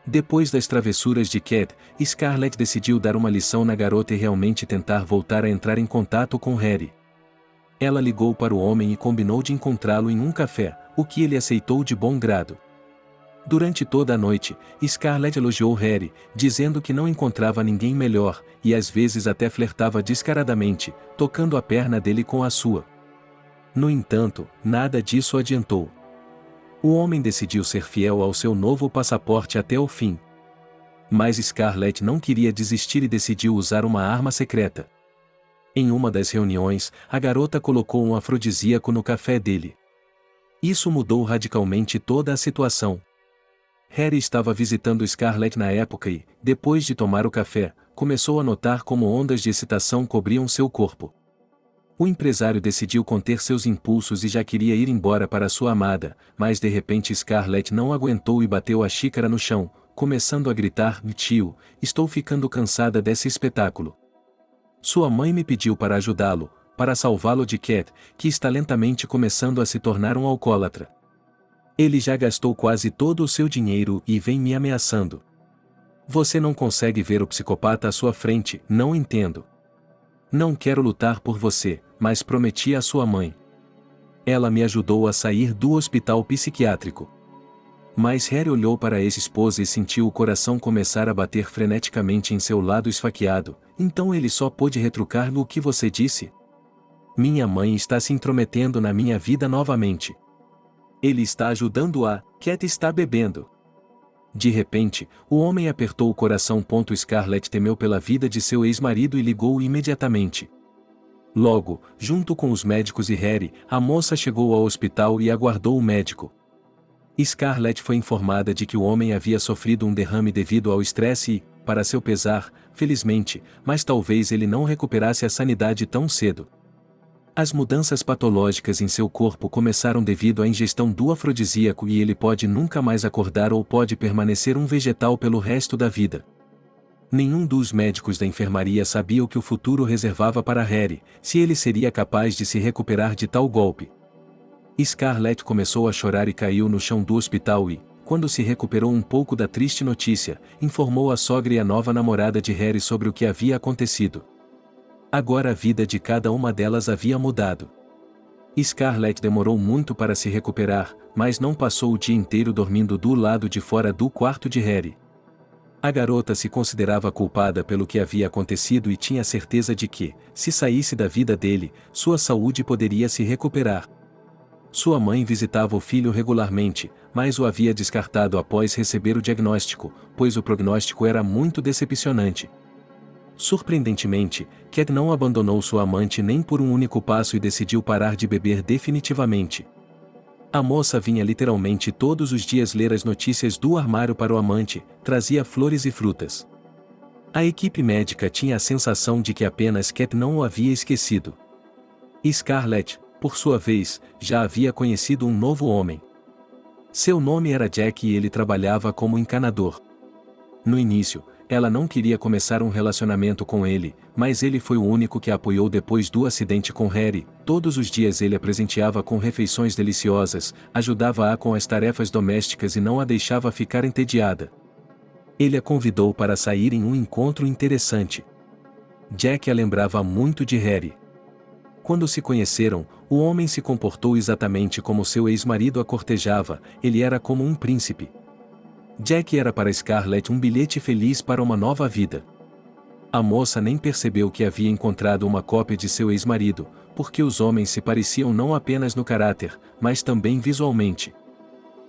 A: Depois das travessuras de Cat, Scarlett decidiu dar uma lição na garota e realmente tentar voltar a entrar em contato com Harry. Ela ligou para o homem e combinou de encontrá-lo em um café, o que ele aceitou de bom grado. Durante toda a noite, Scarlett elogiou Harry, dizendo que não encontrava ninguém melhor, e às vezes até flertava descaradamente, tocando a perna dele com a sua. No entanto, nada disso adiantou. O homem decidiu ser fiel ao seu novo passaporte até o fim. Mas Scarlett não queria desistir e decidiu usar uma arma secreta. Em uma das reuniões, a garota colocou um afrodisíaco no café dele. Isso mudou radicalmente toda a situação. Harry estava visitando Scarlett na época e, depois de tomar o café, começou a notar como ondas de excitação cobriam seu corpo. O empresário decidiu conter seus impulsos e já queria ir embora para sua amada, mas de repente Scarlett não aguentou e bateu a xícara no chão, começando a gritar: "Tio, estou ficando cansada desse espetáculo. Sua mãe me pediu para ajudá-lo, para salvá-lo de Cat, que está lentamente começando a se tornar um alcoólatra. Ele já gastou quase todo o seu dinheiro e vem me ameaçando. Você não consegue ver o psicopata à sua frente, não entendo. Não quero lutar por você, mas prometi à sua mãe. Ela me ajudou a sair do hospital psiquiátrico." Mas Harry olhou para a ex-esposa e sentiu o coração começar a bater freneticamente em seu lado esfaqueado, então ele só pôde retrucar: "O que você disse? Minha mãe está se intrometendo na minha vida novamente. Ele está ajudando a... Cat está bebendo." De repente, o homem apertou o coração. Scarlett temeu pela vida de seu ex-marido e ligou imediatamente. Logo, junto com os médicos e Harry, a moça chegou ao hospital e aguardou o médico. Scarlett foi informada de que o homem havia sofrido um derrame devido ao estresse e, para seu pesar, felizmente, mas talvez ele não recuperasse a sanidade tão cedo. As mudanças patológicas em seu corpo começaram devido à ingestão do afrodisíaco e ele pode nunca mais acordar ou pode permanecer um vegetal pelo resto da vida. Nenhum dos médicos da enfermaria sabia o que o futuro reservava para Harry, se ele seria capaz de se recuperar de tal golpe. Scarlett começou a chorar e caiu no chão do hospital e, quando se recuperou um pouco da triste notícia, informou a sogra e a nova namorada de Harry sobre o que havia acontecido. Agora a vida de cada uma delas havia mudado. Scarlett demorou muito para se recuperar, mas não passou o dia inteiro dormindo do lado de fora do quarto de Harry. A garota se considerava culpada pelo que havia acontecido e tinha certeza de que, se saísse da vida dele, sua saúde poderia se recuperar. Sua mãe visitava o filho regularmente, mas o havia descartado após receber o diagnóstico, pois o prognóstico era muito decepcionante. Surpreendentemente, Cat não abandonou sua amante nem por um único passo e decidiu parar de beber definitivamente. A moça vinha literalmente todos os dias ler as notícias do armário para o amante, trazia flores e frutas. A equipe médica tinha a sensação de que apenas Cat não o havia esquecido. Scarlett, por sua vez, já havia conhecido um novo homem. Seu nome era Jack e ele trabalhava como encanador. No início, ela não queria começar um relacionamento com ele, mas ele foi o único que a apoiou depois do acidente com Harry. Todos os dias ele a presenteava com refeições deliciosas, ajudava-a com as tarefas domésticas e não a deixava ficar entediada. Ele a convidou para sair em um encontro interessante. Jack a lembrava muito de Harry. Quando se conheceram, o homem se comportou exatamente como seu ex-marido a cortejava, ele era como um príncipe. Jack era para Scarlett um bilhete feliz para uma nova vida. A moça nem percebeu que havia encontrado uma cópia de seu ex-marido, porque os homens se pareciam não apenas no caráter, mas também visualmente.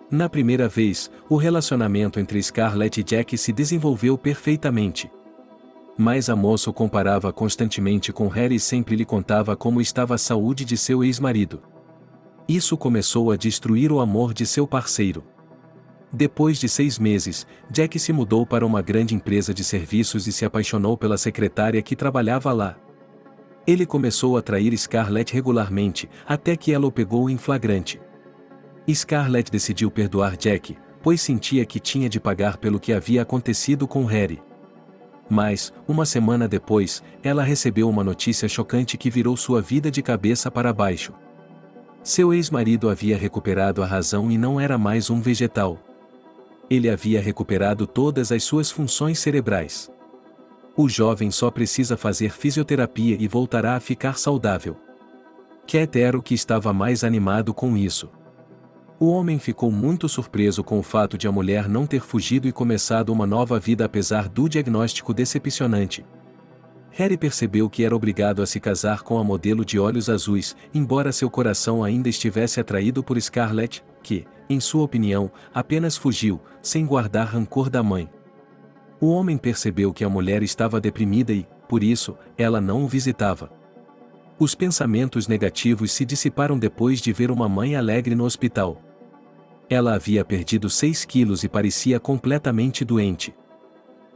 A: Na primeira vez, o relacionamento entre Scarlett e Jack se desenvolveu perfeitamente. Mas a moça o comparava constantemente com Harry e sempre lhe contava como estava a saúde de seu ex-marido. Isso começou a destruir o amor de seu parceiro. Depois de 6 meses, Jack se mudou para uma grande empresa de serviços e se apaixonou pela secretária que trabalhava lá. Ele começou a trair Scarlett regularmente, até que ela o pegou em flagrante. Scarlett decidiu perdoar Jack, pois sentia que tinha de pagar pelo que havia acontecido com Harry. Mas, uma semana depois, ela recebeu uma notícia chocante que virou sua vida de cabeça para baixo. Seu ex-marido havia recuperado a razão e não era mais um vegetal. Ele havia recuperado todas as suas funções cerebrais. O jovem só precisa fazer fisioterapia e voltará a ficar saudável. Cat era o que estava mais animado com isso. O homem ficou muito surpreso com o fato de a mulher não ter fugido e começado uma nova vida apesar do diagnóstico decepcionante. Harry percebeu que era obrigado a se casar com a modelo de olhos azuis, embora seu coração ainda estivesse atraído por Scarlett, que, em sua opinião, apenas fugiu, sem guardar rancor da mãe. O homem percebeu que a mulher estava deprimida e, por isso, ela não o visitava. Os pensamentos negativos se dissiparam depois de ver uma mãe alegre no hospital. Ela havia perdido 6 quilos e parecia completamente doente.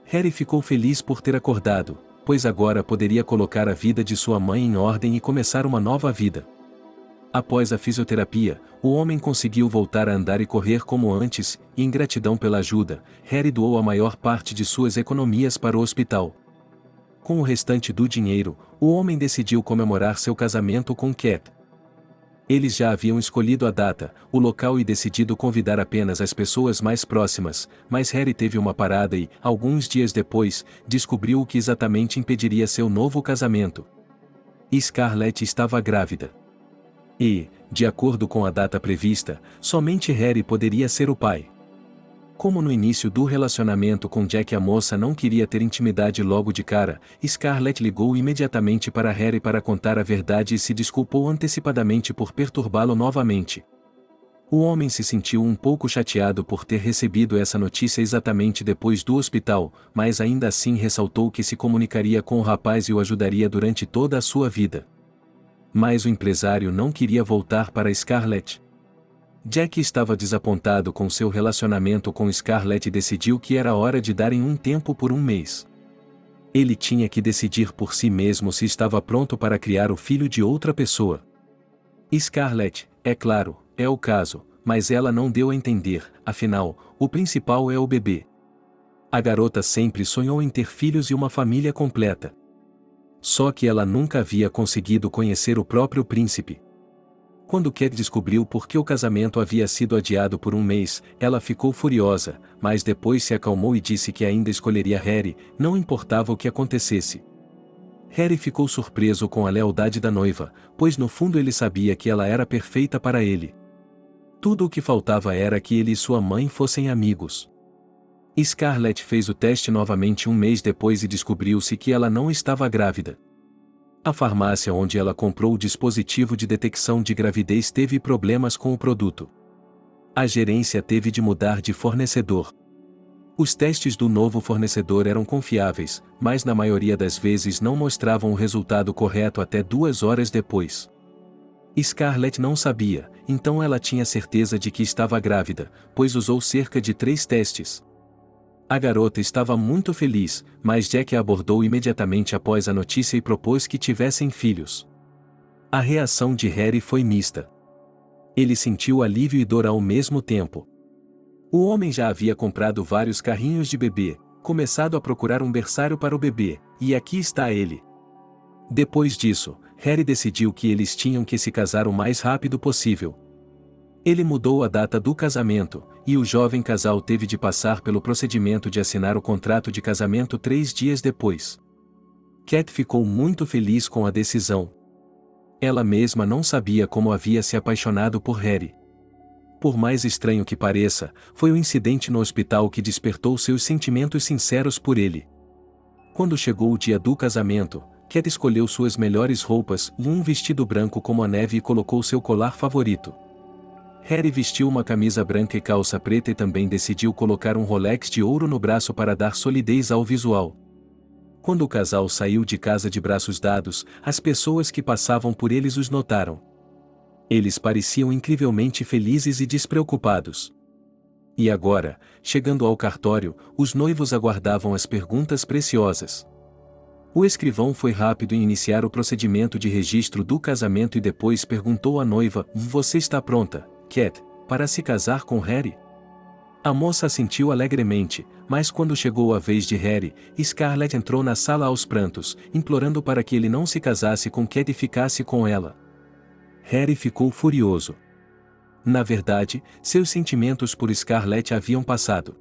A: Harry ficou feliz por ter acordado, pois agora poderia colocar a vida de sua mãe em ordem e começar uma nova vida. Após a fisioterapia, o homem conseguiu voltar a andar e correr como antes, e em gratidão pela ajuda, Harry doou a maior parte de suas economias para o hospital. Com o restante do dinheiro, o homem decidiu comemorar seu casamento com Cat. Eles já haviam escolhido a data, o local e decidido convidar apenas as pessoas mais próximas, mas Harry teve uma parada e, alguns dias depois, descobriu o que exatamente impediria seu novo casamento. Scarlett estava grávida. E, de acordo com a data prevista, somente Harry poderia ser o pai. Como no início do relacionamento com Jack a moça não queria ter intimidade logo de cara, Scarlett ligou imediatamente para Harry para contar a verdade e se desculpou antecipadamente por perturbá-lo novamente. O homem se sentiu um pouco chateado por ter recebido essa notícia exatamente depois do hospital, mas ainda assim ressaltou que se comunicaria com o rapaz e o ajudaria durante toda a sua vida. Mas o empresário não queria voltar para Scarlett. Jack estava desapontado com seu relacionamento com Scarlett e decidiu que era hora de darem um tempo por um mês. Ele tinha que decidir por si mesmo se estava pronto para criar o filho de outra pessoa. Scarlett, é claro, é o caso, mas ela não deu a entender, afinal, o principal é o bebê. A garota sempre sonhou em ter filhos e uma família completa. Só que ela nunca havia conseguido conhecer o próprio príncipe. Quando Cat descobriu por que o casamento havia sido adiado por um mês, ela ficou furiosa, mas depois se acalmou e disse que ainda escolheria Harry, não importava o que acontecesse. Harry ficou surpreso com a lealdade da noiva, pois no fundo ele sabia que ela era perfeita para ele. Tudo o que faltava era que ele e sua mãe fossem amigos. Scarlett fez o teste novamente um mês depois e descobriu-se que ela não estava grávida. A farmácia onde ela comprou o dispositivo de detecção de gravidez teve problemas com o produto. A gerência teve de mudar de fornecedor. Os testes do novo fornecedor eram confiáveis, mas na maioria das vezes não mostravam o resultado correto até 2 horas depois. Scarlett não sabia, então ela tinha certeza de que estava grávida, pois usou cerca de 3 testes. A garota estava muito feliz, mas Jack a abordou imediatamente após a notícia e propôs que tivessem filhos. A reação de Harry foi mista. Ele sentiu alívio e dor ao mesmo tempo. O homem já havia comprado vários carrinhos de bebê, começado a procurar um berçário para o bebê, e aqui está ele. Depois disso, Harry decidiu que eles tinham que se casar o mais rápido possível. Ele mudou a data do casamento, e o jovem casal teve de passar pelo procedimento de assinar o contrato de casamento 3 dias depois. Cat ficou muito feliz com a decisão. Ela mesma não sabia como havia se apaixonado por Harry. Por mais estranho que pareça, foi o incidente no hospital que despertou seus sentimentos sinceros por ele. Quando chegou o dia do casamento, Cat escolheu suas melhores roupas, um vestido branco como a neve e colocou seu colar favorito. Harry vestiu uma camisa branca e calça preta e também decidiu colocar um Rolex de ouro no braço para dar solidez ao visual. Quando o casal saiu de casa de braços dados, as pessoas que passavam por eles os notaram. Eles pareciam incrivelmente felizes e despreocupados. E agora, chegando ao cartório, os noivos aguardavam as perguntas preciosas. O escrivão foi rápido em iniciar o procedimento de registro do casamento e depois perguntou à noiva: "Você está pronta, Cat, para se casar com Harry?" A moça assentiu alegremente, mas quando chegou a vez de Harry, Scarlett entrou na sala aos prantos, implorando para que ele não se casasse com Cat e ficasse com ela. Harry ficou furioso. Na verdade, seus sentimentos por Scarlett haviam passado.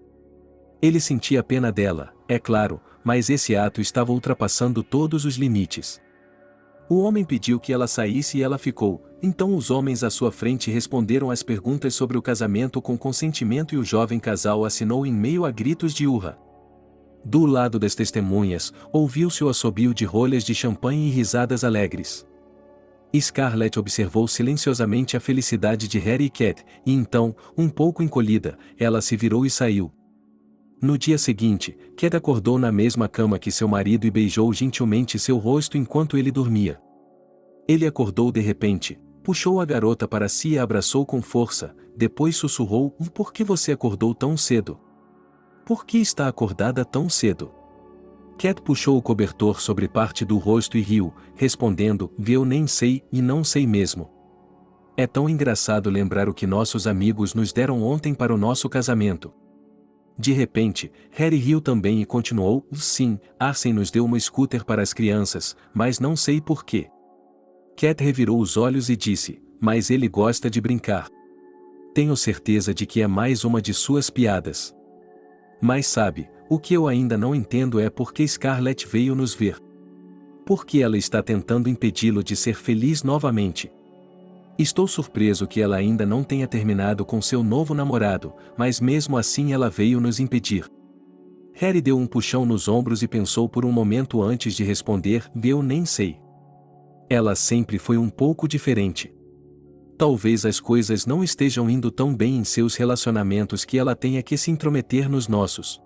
A: Ele sentia pena dela, é claro, mas esse ato estava ultrapassando todos os limites. O homem pediu que ela saísse e ela ficou, então os homens à sua frente responderam às perguntas sobre o casamento com consentimento e o jovem casal assinou em meio a gritos de urra. Do lado das testemunhas, ouviu-se o assobio de rolhas de champanhe e risadas alegres. Scarlett observou silenciosamente a felicidade de Harry e Cat, e então, um pouco encolhida, ela se virou e saiu. No dia seguinte, Cat acordou na mesma cama que seu marido e beijou gentilmente seu rosto enquanto ele dormia. Ele acordou de repente, puxou a garota para si e a abraçou com força, depois sussurrou: "Por que você acordou tão cedo? Por que está acordada tão cedo?" Cat puxou o cobertor sobre parte do rosto e riu, respondendo: "Eu nem sei, e não sei mesmo. É tão engraçado lembrar o que nossos amigos nos deram ontem para o nosso casamento." De repente, Harry riu também e continuou: "Sim, Arsen nos deu uma scooter para as crianças, mas não sei por quê." Cat revirou os olhos e disse: "Mas ele gosta de brincar. Tenho certeza de que é mais uma de suas piadas. Mas sabe, o que eu ainda não entendo é por que Scarlett veio nos ver. Por que ela está tentando impedi-lo de ser feliz novamente? Estou surpreso que ela ainda não tenha terminado com seu novo namorado, mas mesmo assim ela veio nos impedir." Harry deu um puxão nos ombros e pensou por um momento antes de responder: "Eu nem sei. Ela sempre foi um pouco diferente. Talvez as coisas não estejam indo tão bem em seus relacionamentos que ela tenha que se intrometer nos nossos.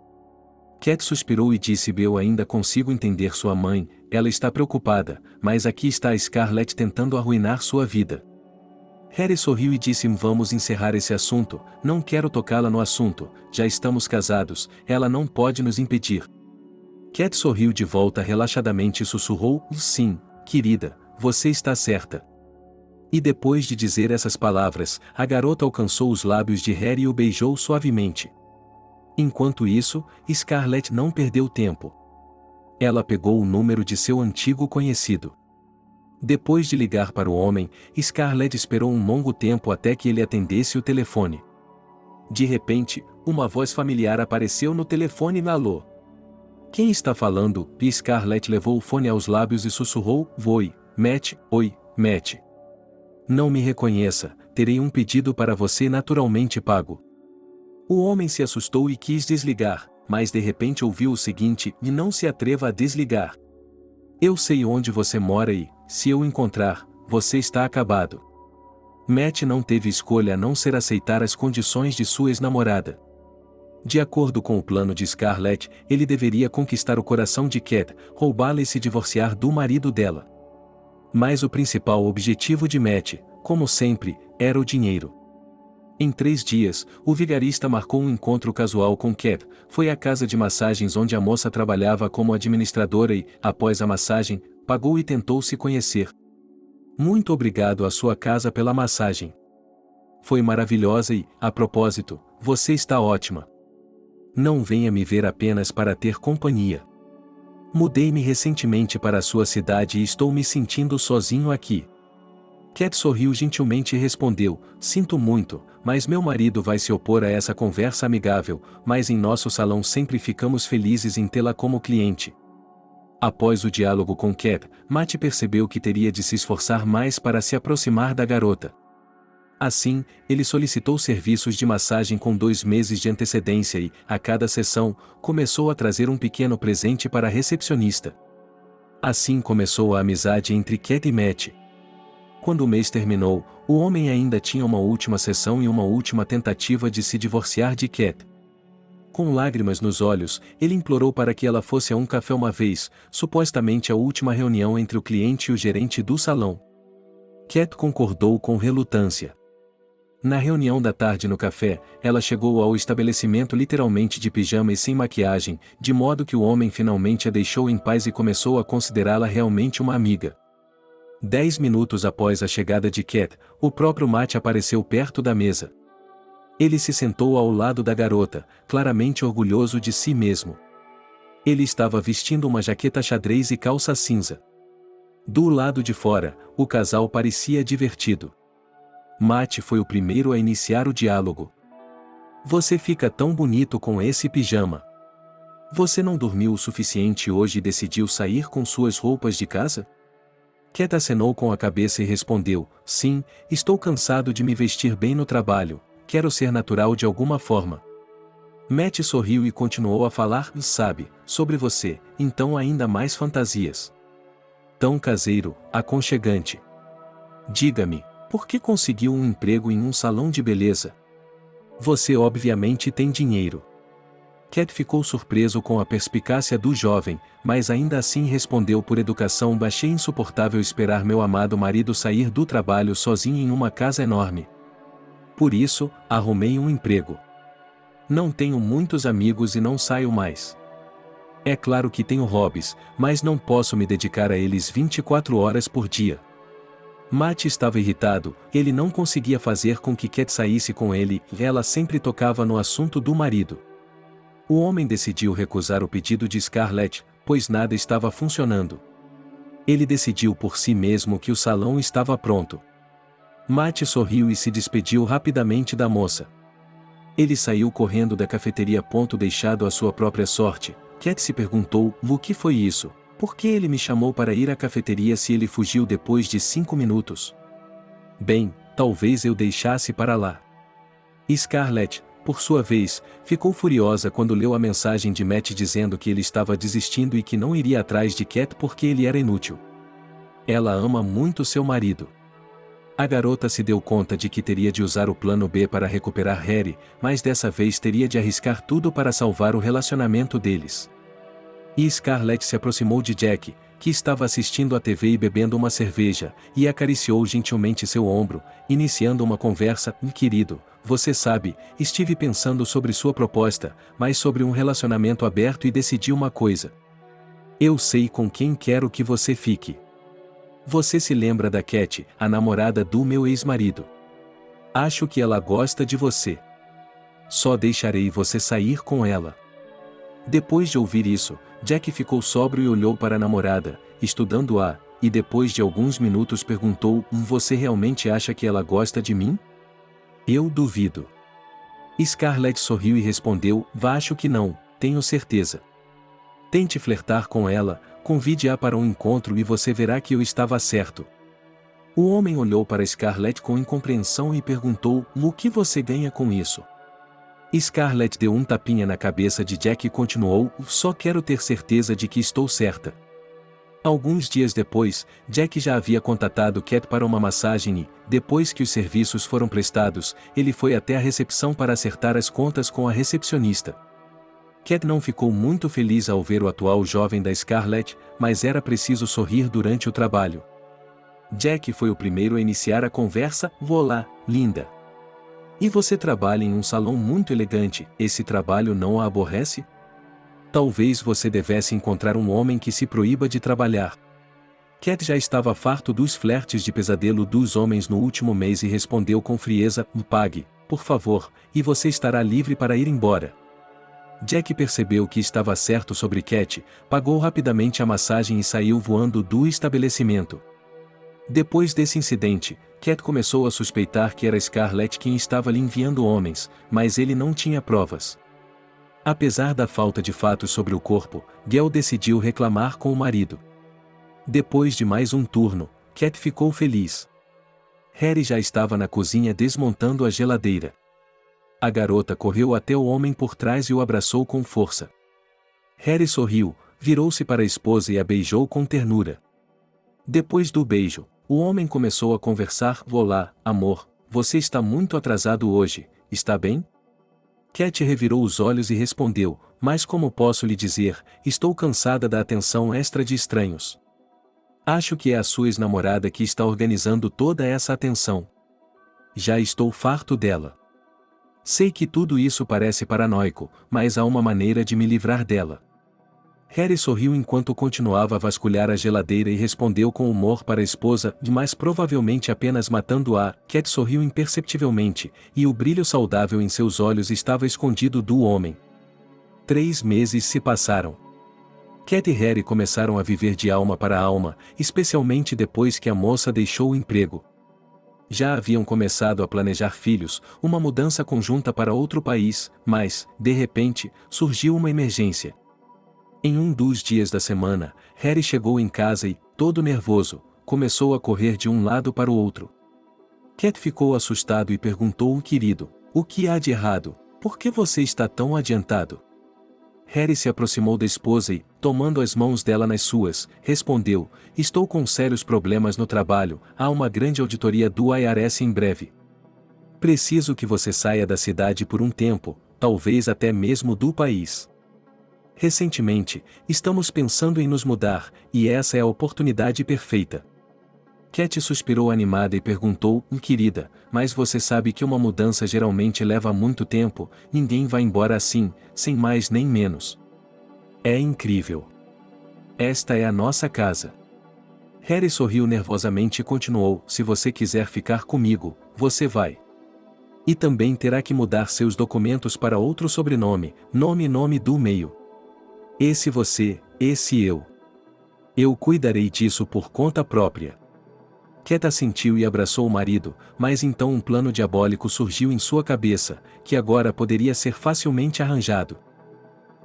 A: Cat suspirou e disse: eu ainda consigo entender sua mãe, ela está preocupada, mas aqui está a Scarlett tentando arruinar sua vida. Harry sorriu e disse: vamos encerrar esse assunto, não quero tocá-la no assunto, já estamos casados, ela não pode nos impedir. Cat sorriu de volta relaxadamente e sussurrou: sim, querida, você está certa. E depois de dizer essas palavras, a garota alcançou os lábios de Harry e o beijou suavemente. Enquanto isso, Scarlett não perdeu tempo. Ela pegou o número de seu antigo conhecido. Depois de ligar para o homem, Scarlett esperou um longo tempo até que ele atendesse o telefone. De repente, uma voz familiar apareceu no telefone. Alô? Quem está falando? Scarlett levou o fone aos lábios e sussurrou: oi, Matt, oi, Matt. Não me reconheça, terei um pedido para você naturalmente pago. O homem se assustou e quis desligar, mas de repente ouviu o seguinte: e não se atreva a desligar. Eu sei onde você mora e, se eu encontrar, você está acabado. Matt não teve escolha a não ser aceitar as condições de sua ex-namorada. De acordo com o plano de Scarlett, ele deveria conquistar o coração de Cat, roubá-la e se divorciar do marido dela. Mas o principal objetivo de Matt, como sempre, era o dinheiro. Em 3 dias, o vigarista marcou um encontro casual com Cat, foi à casa de massagens onde a moça trabalhava como administradora e, após a massagem, pagou e tentou se conhecer. Muito obrigado à sua casa pela massagem. Foi maravilhosa e, a propósito, você está ótima. Não venha me ver apenas para ter companhia. Mudei-me recentemente para a sua cidade e estou me sentindo sozinho aqui. Cat sorriu gentilmente e respondeu: sinto muito, mas meu marido vai se opor a essa conversa amigável, mas em nosso salão sempre ficamos felizes em tê-la como cliente. Após o diálogo com Cat, Matt percebeu que teria de se esforçar mais para se aproximar da garota. Assim, ele solicitou serviços de massagem com 2 meses de antecedência e, a cada sessão, começou a trazer um pequeno presente para a recepcionista. Assim começou a amizade entre Cat e Matt. Quando o mês terminou, o homem ainda tinha uma última sessão e uma última tentativa de se divorciar de Cat. Com lágrimas nos olhos, ele implorou para que ela fosse a um café uma vez, supostamente a última reunião entre o cliente e o gerente do salão. Cat concordou com relutância. Na reunião da tarde no café, ela chegou ao estabelecimento literalmente de pijama e sem maquiagem, de modo que o homem finalmente a deixou em paz e começou a considerá-la realmente uma amiga. 10 minutos após a chegada de Cat, o próprio Matt apareceu perto da mesa. Ele se sentou ao lado da garota, claramente orgulhoso de si mesmo. Ele estava vestindo uma jaqueta xadrez e calça cinza. Do lado de fora, o casal parecia divertido. Matt foi o primeiro a iniciar o diálogo. Você fica tão bonito com esse pijama. Você não dormiu o suficiente hoje e decidiu sair com suas roupas de casa? Cat acenou com a cabeça e respondeu: sim, estou cansado de me vestir bem no trabalho, quero ser natural de alguma forma. Matt sorriu e continuou a falar: sabe, sobre você, então ainda mais fantasias. Tão caseiro, aconchegante. Diga-me, por que conseguiu um emprego em um salão de beleza? Você obviamente tem dinheiro. Cat ficou surpreso com a perspicácia do jovem, mas ainda assim respondeu por educação: achei insuportável esperar meu amado marido sair do trabalho sozinho em uma casa enorme. Por isso, arrumei um emprego. Não tenho muitos amigos e não saio mais. É claro que tenho hobbies, mas não posso me dedicar a eles 24 horas por dia. Matt estava irritado, ele não conseguia fazer com que Cat saísse com ele, e ela sempre tocava no assunto do marido. O homem decidiu recusar o pedido de Scarlett, pois nada estava funcionando. Ele decidiu por si mesmo que o salão estava pronto. Matt sorriu e se despediu rapidamente da moça. Ele saiu correndo da cafeteria. Deixado à sua própria sorte, Cat se perguntou: o que foi isso? Por que ele me chamou para ir à cafeteria se ele fugiu depois de 5 minutos? Bem, talvez eu deixasse para lá. Scarlett, por sua vez, ficou furiosa quando leu a mensagem de Matt dizendo que ele estava desistindo e que não iria atrás de Cat porque ele era inútil. Ela ama muito seu marido. A garota se deu conta de que teria de usar o plano B para recuperar Harry, mas dessa vez teria de arriscar tudo para salvar o relacionamento deles. E Scarlett se aproximou de Jack, que estava assistindo à TV e bebendo uma cerveja, e acariciou gentilmente seu ombro, iniciando uma conversa. Querido, você sabe, estive pensando sobre sua proposta, mas sobre um relacionamento aberto e decidi uma coisa. Eu sei com quem quero que você fique. Você se lembra da Cat, a namorada do meu ex-marido? Acho que ela gosta de você. Só deixarei você sair com ela. Depois de ouvir isso, Jack ficou sóbrio e olhou para a namorada, estudando-a, e depois de alguns minutos perguntou: Você realmente acha que ela gosta de mim? Eu duvido. Scarlett sorriu e respondeu: Acho que não, tenho certeza. Tente flertar com ela, convide-a para um encontro e você verá que eu estava certo. O homem olhou para Scarlett com incompreensão e perguntou: O que você ganha com isso? Scarlett deu um tapinha na cabeça de Jack e continuou: Só quero ter certeza de que estou certa. Alguns dias depois, Jack já havia contatado Cat para uma massagem e, depois que os serviços foram prestados, ele foi até a recepção para acertar as contas com a recepcionista. Cat não ficou muito feliz ao ver o atual jovem da Scarlett, mas era preciso sorrir durante o trabalho. Jack foi o primeiro a iniciar a conversa: Olá, linda. E você trabalha em um salão muito elegante, esse trabalho não a aborrece? Talvez você devesse encontrar um homem que se proíba de trabalhar. Cat já estava farto dos flertes de pesadelo dos homens no último mês e respondeu com frieza: Pague, por favor, e você estará livre para ir embora. Jack percebeu que estava certo sobre Cat, pagou rapidamente a massagem e saiu voando do estabelecimento. Depois desse incidente, Cat começou a suspeitar que era Scarlett quem estava lhe enviando homens, mas ele não tinha provas. Apesar da falta de fatos sobre o corpo, Gail decidiu reclamar com o marido. Depois de mais um turno, Cat ficou feliz. Harry já estava na cozinha desmontando a geladeira. A garota correu até o homem por trás e o abraçou com força. Harry sorriu, virou-se para a esposa e a beijou com ternura. Depois do beijo, o homem começou a conversar: Olá, amor, você está muito atrasado hoje, está bem? Cat revirou os olhos e respondeu: Mas como posso lhe dizer, estou cansada da atenção extra de estranhos. Acho que é a sua ex-namorada que está organizando toda essa atenção. Já estou farto dela. Sei que tudo isso parece paranoico, mas há uma maneira de me livrar dela. Harry sorriu enquanto continuava a vasculhar a geladeira e respondeu com humor para a esposa: Mas provavelmente apenas matando-a. Cat sorriu imperceptivelmente, e o brilho saudável em seus olhos estava escondido do homem. 3 meses se passaram. Cat e Harry começaram a viver de alma para alma, especialmente depois que a moça deixou o emprego. Já haviam começado a planejar filhos, uma mudança conjunta para outro país, mas, de repente, surgiu uma emergência. Em um dos dias da semana, Harry chegou em casa e, todo nervoso, começou a correr de um lado para o outro. Cat ficou assustado e perguntou: Querido, o que há de errado? Por que você está tão adiantado? Harry se aproximou da esposa e, tomando as mãos dela nas suas, respondeu: Estou com sérios problemas no trabalho, há uma grande auditoria do IRS em breve. Preciso que você saia da cidade por um tempo, talvez até mesmo do país. Recentemente, estamos pensando em nos mudar, e essa é a oportunidade perfeita. Cat suspirou animada e perguntou: Querida, mas você sabe que uma mudança geralmente leva muito tempo, ninguém vai embora assim, sem mais nem menos. É incrível. Esta é a nossa casa. Harry sorriu nervosamente e continuou: Se você quiser ficar comigo, você vai. E também terá que mudar seus documentos para outro sobrenome, nome e nome do meio. Esse você, esse eu. Eu cuidarei disso por conta própria. Cat assentiu e abraçou o marido, mas então um plano diabólico surgiu em sua cabeça, que agora poderia ser facilmente arranjado.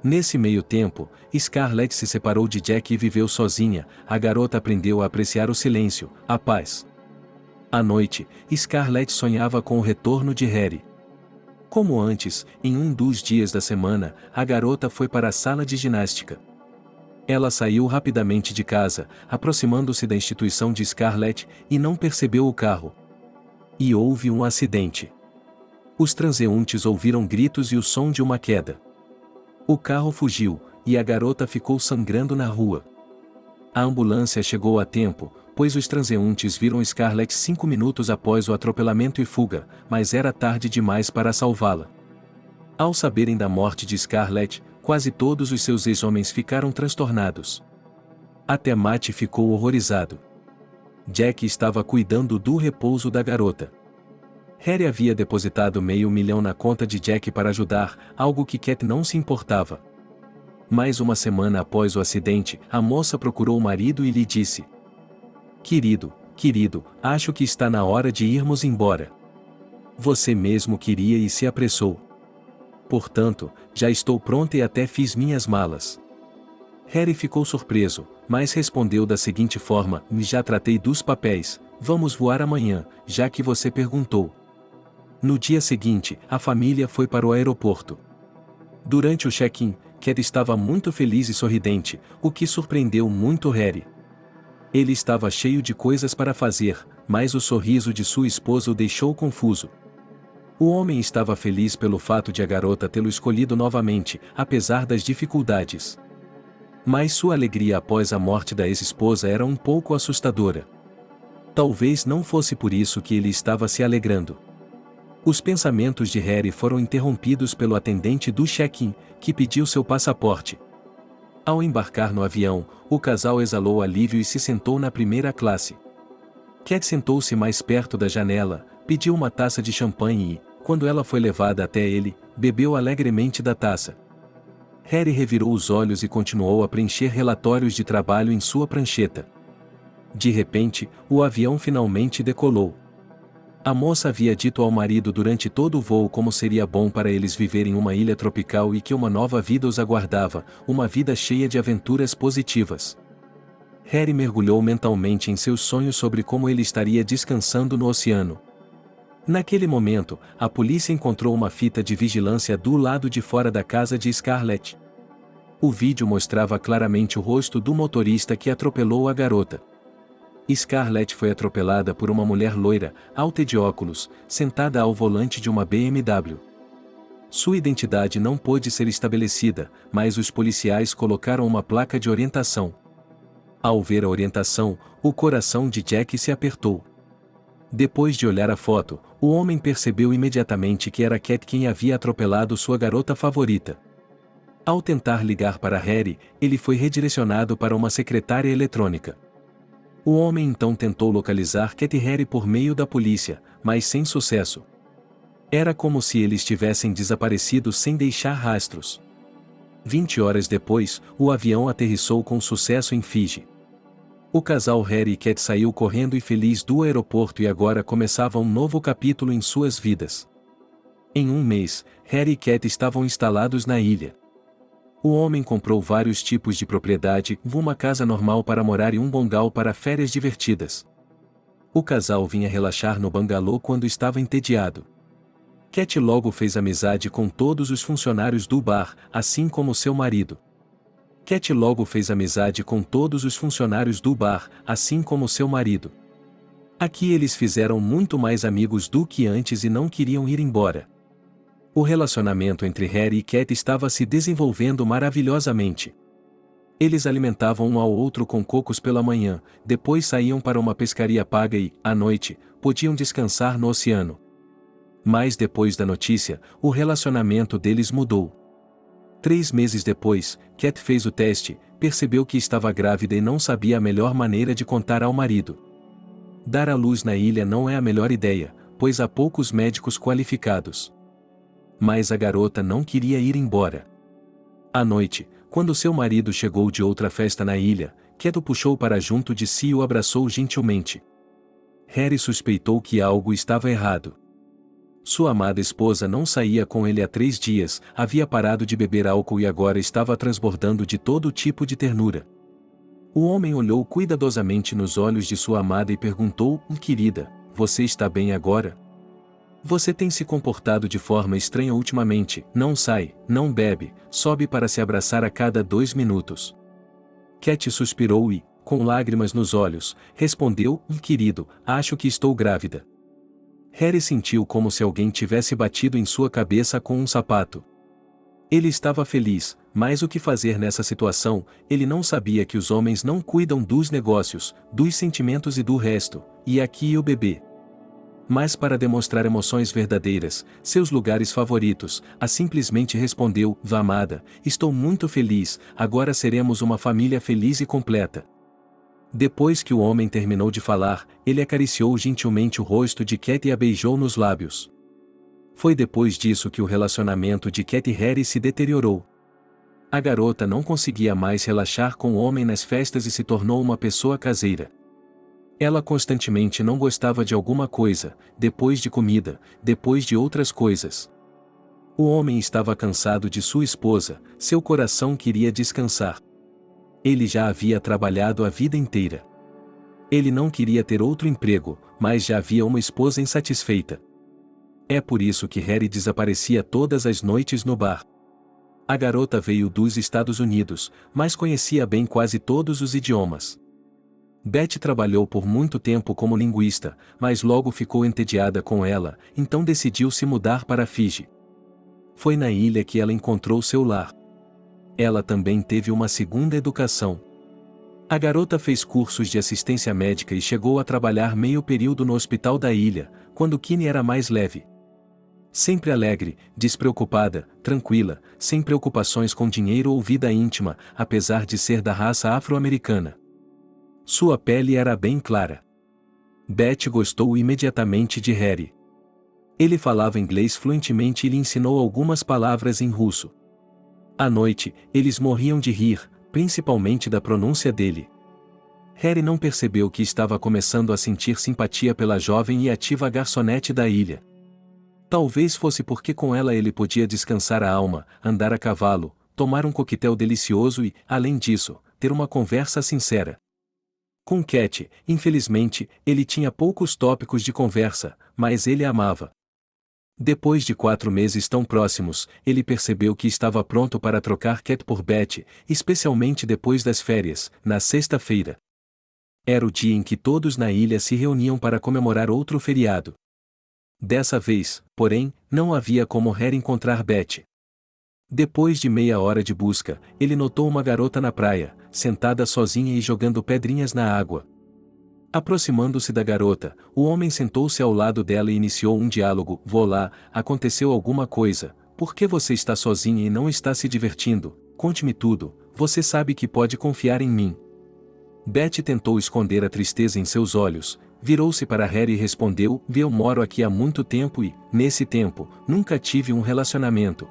A: Nesse meio tempo, Scarlett se separou de Jack e viveu sozinha. A garota aprendeu a apreciar o silêncio, a paz. À noite, Scarlett sonhava com o retorno de Harry. Como antes, em um dos dias da semana, a garota foi para a sala de ginástica. Ela saiu rapidamente de casa, aproximando-se da instituição de Scarlett, e não percebeu o carro. E houve um acidente. Os transeuntes ouviram gritos e o som de uma queda. O carro fugiu, e a garota ficou sangrando na rua. A ambulância chegou a tempo, pois os transeuntes viram Scarlett 5 minutos após o atropelamento e fuga, mas era tarde demais para salvá-la. Ao saberem da morte de Scarlett, quase todos os seus ex-homens ficaram transtornados. Até Matt ficou horrorizado. Jack estava cuidando do repouso da garota. Harry havia depositado $500.000 na conta de Jack para ajudar, algo que Cat não se importava. Mais uma semana após o acidente, a moça procurou o marido e lhe disse: Querido, acho que está na hora de irmos embora. Você mesmo queria e se apressou. Portanto, já estou pronta e até fiz minhas malas. Harry ficou surpreso, mas respondeu da seguinte forma: já tratei dos papéis, vamos voar amanhã, já que você perguntou. No dia seguinte, a família foi para o aeroporto. Durante o check-in, Cat estava muito feliz e sorridente, o que surpreendeu muito Harry. Ele estava cheio de coisas para fazer, mas o sorriso de sua esposa o deixou confuso. O homem estava feliz pelo fato de a garota tê-lo escolhido novamente, apesar das dificuldades. Mas sua alegria após a morte da ex-esposa era um pouco assustadora. Talvez não fosse por isso que ele estava se alegrando. Os pensamentos de Harry foram interrompidos pelo atendente do check-in, que pediu seu passaporte. Ao embarcar no avião, o casal exalou alívio e se sentou na primeira classe. Cat sentou-se mais perto da janela, pediu uma taça de champanhe e, quando ela foi levada até ele, bebeu alegremente da taça. Harry revirou os olhos e continuou a preencher relatórios de trabalho em sua prancheta. De repente, o avião finalmente decolou. A moça havia dito ao marido durante todo o voo como seria bom para eles viverem em uma ilha tropical e que uma nova vida os aguardava, uma vida cheia de aventuras positivas. Harry mergulhou mentalmente em seus sonhos sobre como ele estaria descansando no oceano. Naquele momento, a polícia encontrou uma fita de vigilância do lado de fora da casa de Scarlett. O vídeo mostrava claramente o rosto do motorista que atropelou a garota. Scarlett foi atropelada por uma mulher loira, alta e de óculos, sentada ao volante de uma BMW. Sua identidade não pôde ser estabelecida, mas os policiais colocaram uma placa de orientação. Ao ver a orientação, o coração de Jack se apertou. Depois de olhar a foto, o homem percebeu imediatamente que era Cat quem havia atropelado sua garota favorita. Ao tentar ligar para Harry, ele foi redirecionado para uma secretária eletrônica. O homem então tentou localizar Cat e Harry por meio da polícia, mas sem sucesso. Era como se eles tivessem desaparecido sem deixar rastros. 20 horas depois, o avião aterrissou com sucesso em Fiji. O casal Harry e Cat saiu correndo e feliz do aeroporto e agora começava um novo capítulo em suas vidas. Em um mês, Harry e Cat estavam instalados na ilha. O homem comprou vários tipos de propriedade, uma casa normal para morar e um bungalow para férias divertidas. O casal vinha relaxar no bangalô quando estava entediado. Cat logo fez amizade com todos os funcionários do bar, assim como seu marido. Cat logo fez amizade com todos os funcionários do bar, assim como seu marido. Aqui eles fizeram muito mais amigos do que antes e não queriam ir embora. O relacionamento entre Harry e Cat estava se desenvolvendo maravilhosamente. Eles alimentavam um ao outro com cocos pela manhã, depois saíam para uma pescaria paga e, à noite, podiam descansar no oceano. Mas depois da notícia, o relacionamento deles mudou. 3 meses depois, Cat fez o teste, percebeu que estava grávida e não sabia a melhor maneira de contar ao marido. Dar à luz na ilha não é a melhor ideia, pois há poucos médicos qualificados. Mas a garota não queria ir embora. À noite, quando seu marido chegou de outra festa na ilha, Cat o puxou para junto de si e o abraçou gentilmente. Harry suspeitou que algo estava errado. Sua amada esposa não saía com ele há 3 dias, havia parado de beber álcool e agora estava transbordando de todo tipo de ternura. O homem olhou cuidadosamente nos olhos de sua amada e perguntou: querida, você está bem agora? Você tem se comportado de forma estranha ultimamente, não sai, não bebe, sobe para se abraçar a cada 2 minutos. Cat suspirou e, com lágrimas nos olhos, respondeu: querido, acho que estou grávida. Harry sentiu como se alguém tivesse batido em sua cabeça com um sapato. Ele estava feliz, mas o que fazer nessa situação? Ele não sabia que os homens não cuidam dos negócios, dos sentimentos e do resto, e aqui o bebê. Mas para demonstrar emoções verdadeiras, seus lugares favoritos, a simplesmente respondeu: amada, estou muito feliz, agora seremos uma família feliz e completa. Depois que o homem terminou de falar, ele acariciou gentilmente o rosto de Cat e a beijou nos lábios. Foi depois disso que o relacionamento de Cat e Harry se deteriorou. A garota não conseguia mais relaxar com o homem nas festas e se tornou uma pessoa caseira. Ela constantemente não gostava de alguma coisa, depois de comida, depois de outras coisas. O homem estava cansado de sua esposa, seu coração queria descansar. Ele já havia trabalhado a vida inteira. Ele não queria ter outro emprego, mas já havia uma esposa insatisfeita. É por isso que Harry desaparecia todas as noites no bar. A garota veio dos Estados Unidos, mas conhecia bem quase todos os idiomas. Beth trabalhou por muito tempo como linguista, mas logo ficou entediada com ela, então decidiu se mudar para Fiji. Foi na ilha que ela encontrou seu lar. Ela também teve uma segunda educação. A garota fez cursos de assistência médica e chegou a trabalhar meio período no hospital da ilha, quando Kinney era mais leve. Sempre alegre, despreocupada, tranquila, sem preocupações com dinheiro ou vida íntima, apesar de ser da raça afro-americana. Sua pele era bem clara. Beth gostou imediatamente de Harry. Ele falava inglês fluentemente e lhe ensinou algumas palavras em russo. À noite, eles morriam de rir, principalmente da pronúncia dele. Harry não percebeu que estava começando a sentir simpatia pela jovem e ativa garçonete da ilha. Talvez fosse porque com ela ele podia descansar a alma, andar a cavalo, tomar um coquetel delicioso e, além disso, ter uma conversa sincera. Com Cat, infelizmente, ele tinha poucos tópicos de conversa, mas ele a amava. Depois de 4 meses tão próximos, ele percebeu que estava pronto para trocar Cat por Beth, especialmente depois das férias, na sexta-feira. Era o dia em que todos na ilha se reuniam para comemorar outro feriado. Dessa vez, porém, não havia como Harry encontrar Beth. Depois de meia hora de busca, ele notou uma garota na praia, sentada sozinha e jogando pedrinhas na água. Aproximando-se da garota, o homem sentou-se ao lado dela e iniciou um diálogo. Vou lá, aconteceu alguma coisa, por que você está sozinha e não está se divertindo? Conte-me tudo, você sabe que pode confiar em mim. Beth tentou esconder a tristeza em seus olhos, virou-se para Harry e respondeu: eu moro aqui há muito tempo e, nesse tempo, nunca tive um relacionamento.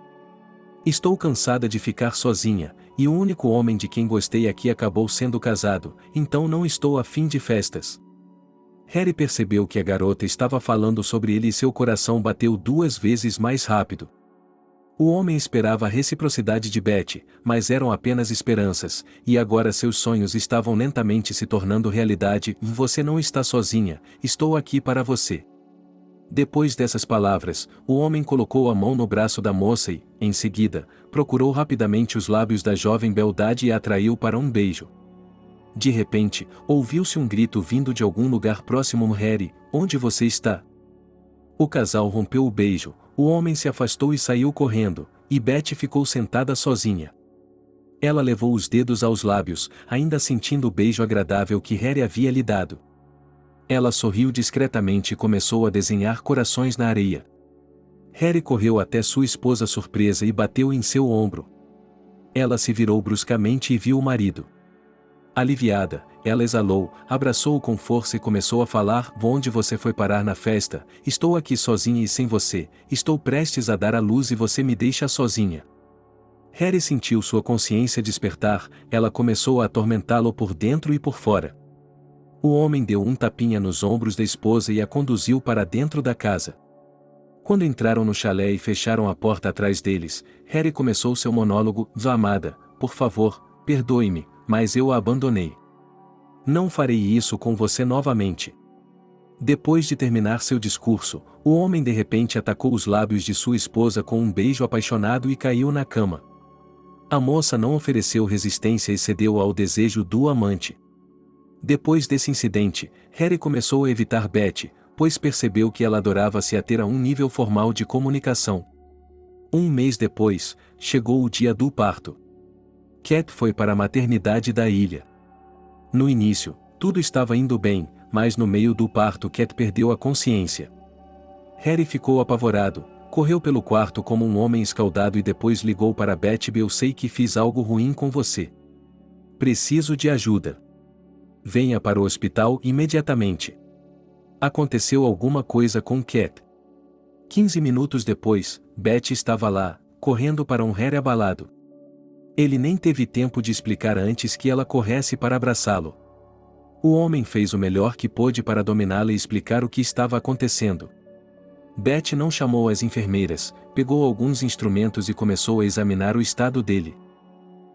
A: Estou cansada de ficar sozinha, e o único homem de quem gostei aqui acabou sendo casado, então não estou a fim de festas. Harry percebeu que a garota estava falando sobre ele e seu coração bateu 2 vezes mais rápido. O homem esperava a reciprocidade de Beth, mas eram apenas esperanças, e agora seus sonhos estavam lentamente se tornando realidade. Você não está sozinha, estou aqui para você. Depois dessas palavras, o homem colocou a mão no braço da moça e, em seguida, procurou rapidamente os lábios da jovem beldade e a atraiu para um beijo. De repente, ouviu-se um grito vindo de algum lugar próximo. Harry, onde você está? O casal rompeu o beijo, o homem se afastou e saiu correndo, e Beth ficou sentada sozinha. Ela levou os dedos aos lábios, ainda sentindo o beijo agradável que Harry havia lhe dado. Ela sorriu discretamente e começou a desenhar corações na areia. Harry correu até sua esposa surpresa e bateu em seu ombro. Ela se virou bruscamente e viu o marido. Aliviada, ela exalou, abraçou-o com força e começou a falar: onde você foi parar na festa? Estou aqui sozinha e sem você, estou prestes a dar à luz e você me deixa sozinha. Harry sentiu sua consciência despertar, ela começou a atormentá-lo por dentro e por fora. O homem deu um tapinha nos ombros da esposa e a conduziu para dentro da casa. Quando entraram no chalé e fecharam a porta atrás deles, Harry começou seu monólogo: amada, por favor, perdoe-me, mas eu a abandonei. Não farei isso com você novamente. Depois de terminar seu discurso, o homem de repente atacou os lábios de sua esposa com um beijo apaixonado e caiu na cama. A moça não ofereceu resistência e cedeu ao desejo do amante. Depois desse incidente, Harry começou a evitar Beth, pois percebeu que ela adorava-se a ter a um nível formal de comunicação. Um mês depois, chegou o dia do parto. Cat foi para a maternidade da ilha. No início, tudo estava indo bem, mas no meio do parto Cat perdeu a consciência. Harry ficou apavorado, correu pelo quarto como um homem escaldado e depois ligou para Beth. Eu sei que fiz algo ruim com você. Preciso de ajuda. Venha para o hospital imediatamente. Aconteceu alguma coisa com Cat. 15 minutos depois, Beth estava lá, correndo para um Harry abalado. Ele nem teve tempo de explicar antes que ela corresse para abraçá-lo. O homem fez o melhor que pôde para dominá-la e explicar o que estava acontecendo. Beth não chamou as enfermeiras, pegou alguns instrumentos e começou a examinar o estado dele.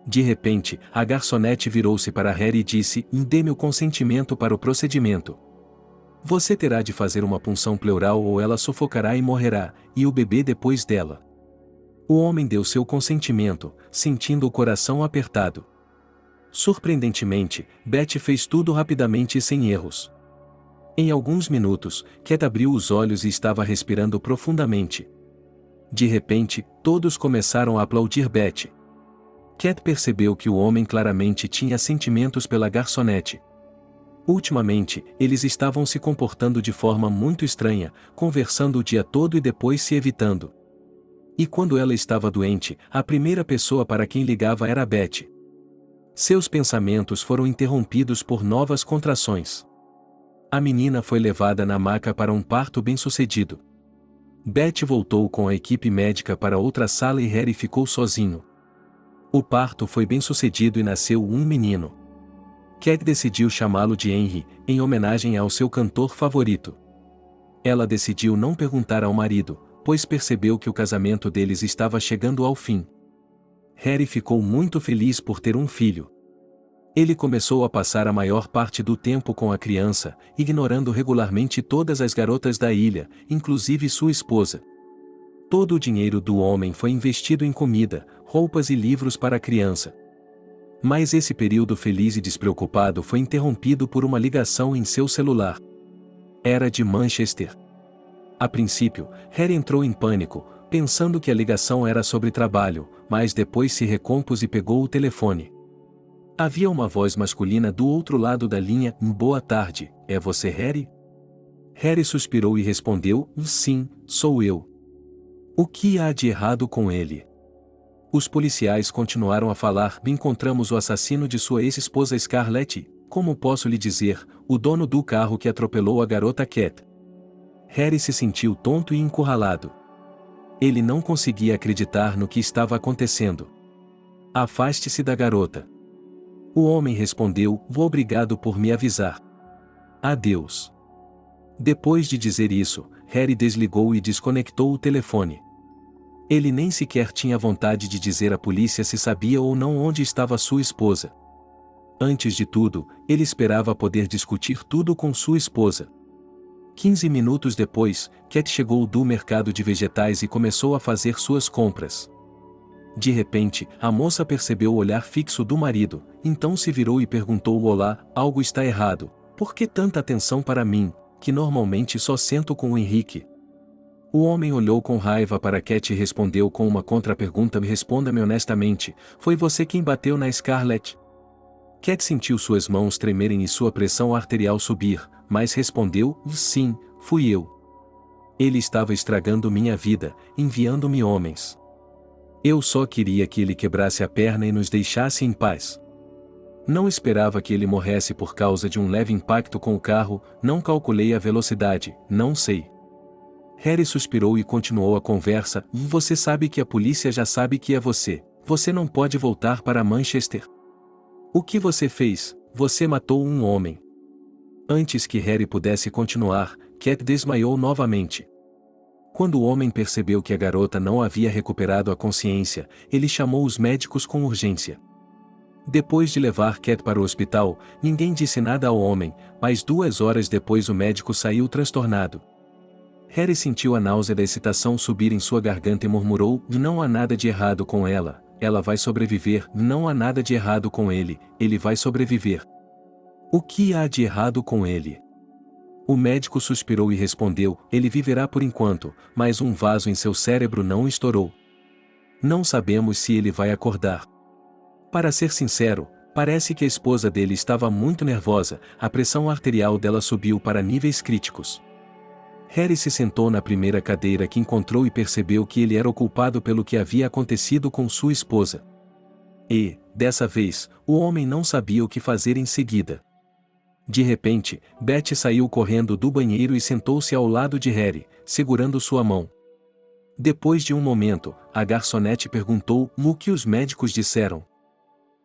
A: De repente, a garçonete virou-se para Harry e disse: "Dê-me o consentimento para o procedimento. Você terá de fazer uma punção pleural ou ela sufocará e morrerá, e o bebê depois dela." O homem deu seu consentimento, sentindo o coração apertado. Surpreendentemente, Beth fez tudo rapidamente e sem erros. Em alguns minutos, Cat abriu os olhos e estava respirando profundamente. De repente, todos começaram a aplaudir Beth. Cat percebeu que o homem claramente tinha sentimentos pela garçonete. Ultimamente, eles estavam se comportando de forma muito estranha, conversando o dia todo e depois se evitando. E quando ela estava doente, a primeira pessoa para quem ligava era Beth. Seus pensamentos foram interrompidos por novas contrações. A menina foi levada na maca para um parto bem-sucedido. Beth voltou com a equipe médica para outra sala e Harry ficou sozinho. O parto foi bem-sucedido e nasceu um menino. Cat decidiu chamá-lo de Henry, em homenagem ao seu cantor favorito. Ela decidiu não perguntar ao marido, pois percebeu que o casamento deles estava chegando ao fim. Harry ficou muito feliz por ter um filho. Ele começou a passar a maior parte do tempo com a criança, ignorando regularmente todas as garotas da ilha, inclusive sua esposa. Todo o dinheiro do homem foi investido em comida, roupas e livros para a criança. Mas esse período feliz e despreocupado foi interrompido por uma ligação em seu celular. Era de Manchester. A princípio, Harry entrou em pânico, pensando que a ligação era sobre trabalho, mas depois se recompôs e pegou o telefone. Havia uma voz masculina do outro lado da linha. "Boa tarde, é você, Harry?" Harry suspirou e respondeu: "Sim, sou eu." O que há de errado com ele? Os policiais continuaram a falar: "Encontramos o assassino de sua ex-esposa Scarlett. Como posso lhe dizer, o dono do carro que atropelou a garota Cat." Harry se sentiu tonto e encurralado. Ele não conseguia acreditar no que estava acontecendo. "Afaste-se da garota." O homem respondeu: "Obrigado por me avisar. Adeus." Depois de dizer isso, Harry desligou e desconectou o telefone. Ele nem sequer tinha vontade de dizer à polícia se sabia ou não onde estava sua esposa. Antes de tudo, ele esperava poder discutir tudo com sua esposa. 15 minutos depois, Cat chegou do mercado de vegetais e começou a fazer suas compras. De repente, a moça percebeu o olhar fixo do marido, então se virou e perguntou: "Olá, algo está errado. Por que tanta atenção para mim, que normalmente só sento com o Henrique?" O homem olhou com raiva para Cat e respondeu com uma contra-pergunta: "Responda-me honestamente, foi você quem bateu na Scarlett?" Cat sentiu suas mãos tremerem e sua pressão arterial subir, mas respondeu: "Sim, fui eu. Ele estava estragando minha vida, enviando-me homens. Eu só queria que ele quebrasse a perna e nos deixasse em paz. Não esperava que ele morresse por causa de um leve impacto com o carro, não calculei a velocidade, não sei." Harry suspirou e continuou a conversa: "Você sabe que a polícia já sabe que é você. Você não pode voltar para Manchester. O que você fez? Você matou um homem." Antes que Harry pudesse continuar, Cat desmaiou novamente. Quando o homem percebeu que a garota não havia recuperado a consciência, ele chamou os médicos com urgência. Depois de levar Cat para o hospital, ninguém disse nada ao homem, mas 2 horas depois o médico saiu transtornado. Harry sentiu a náusea da excitação subir em sua garganta e murmurou: "Não há nada de errado com ela, ela vai sobreviver." "Não há nada de errado com ele, ele vai sobreviver." "O que há de errado com ele?" O médico suspirou e respondeu: ele viverá por enquanto, mas um vaso em seu cérebro não estourou. Não sabemos se ele vai acordar. Para ser sincero, parece que a esposa dele estava muito nervosa, a pressão arterial dela subiu para níveis críticos. Harry se sentou na primeira cadeira que encontrou e percebeu que ele era o culpado pelo que havia acontecido com sua esposa. E, dessa vez, o homem não sabia o que fazer em seguida. De repente, Beth saiu correndo do banheiro e sentou-se ao lado de Harry, segurando sua mão. Depois de um momento, a garçonete perguntou o que os médicos disseram.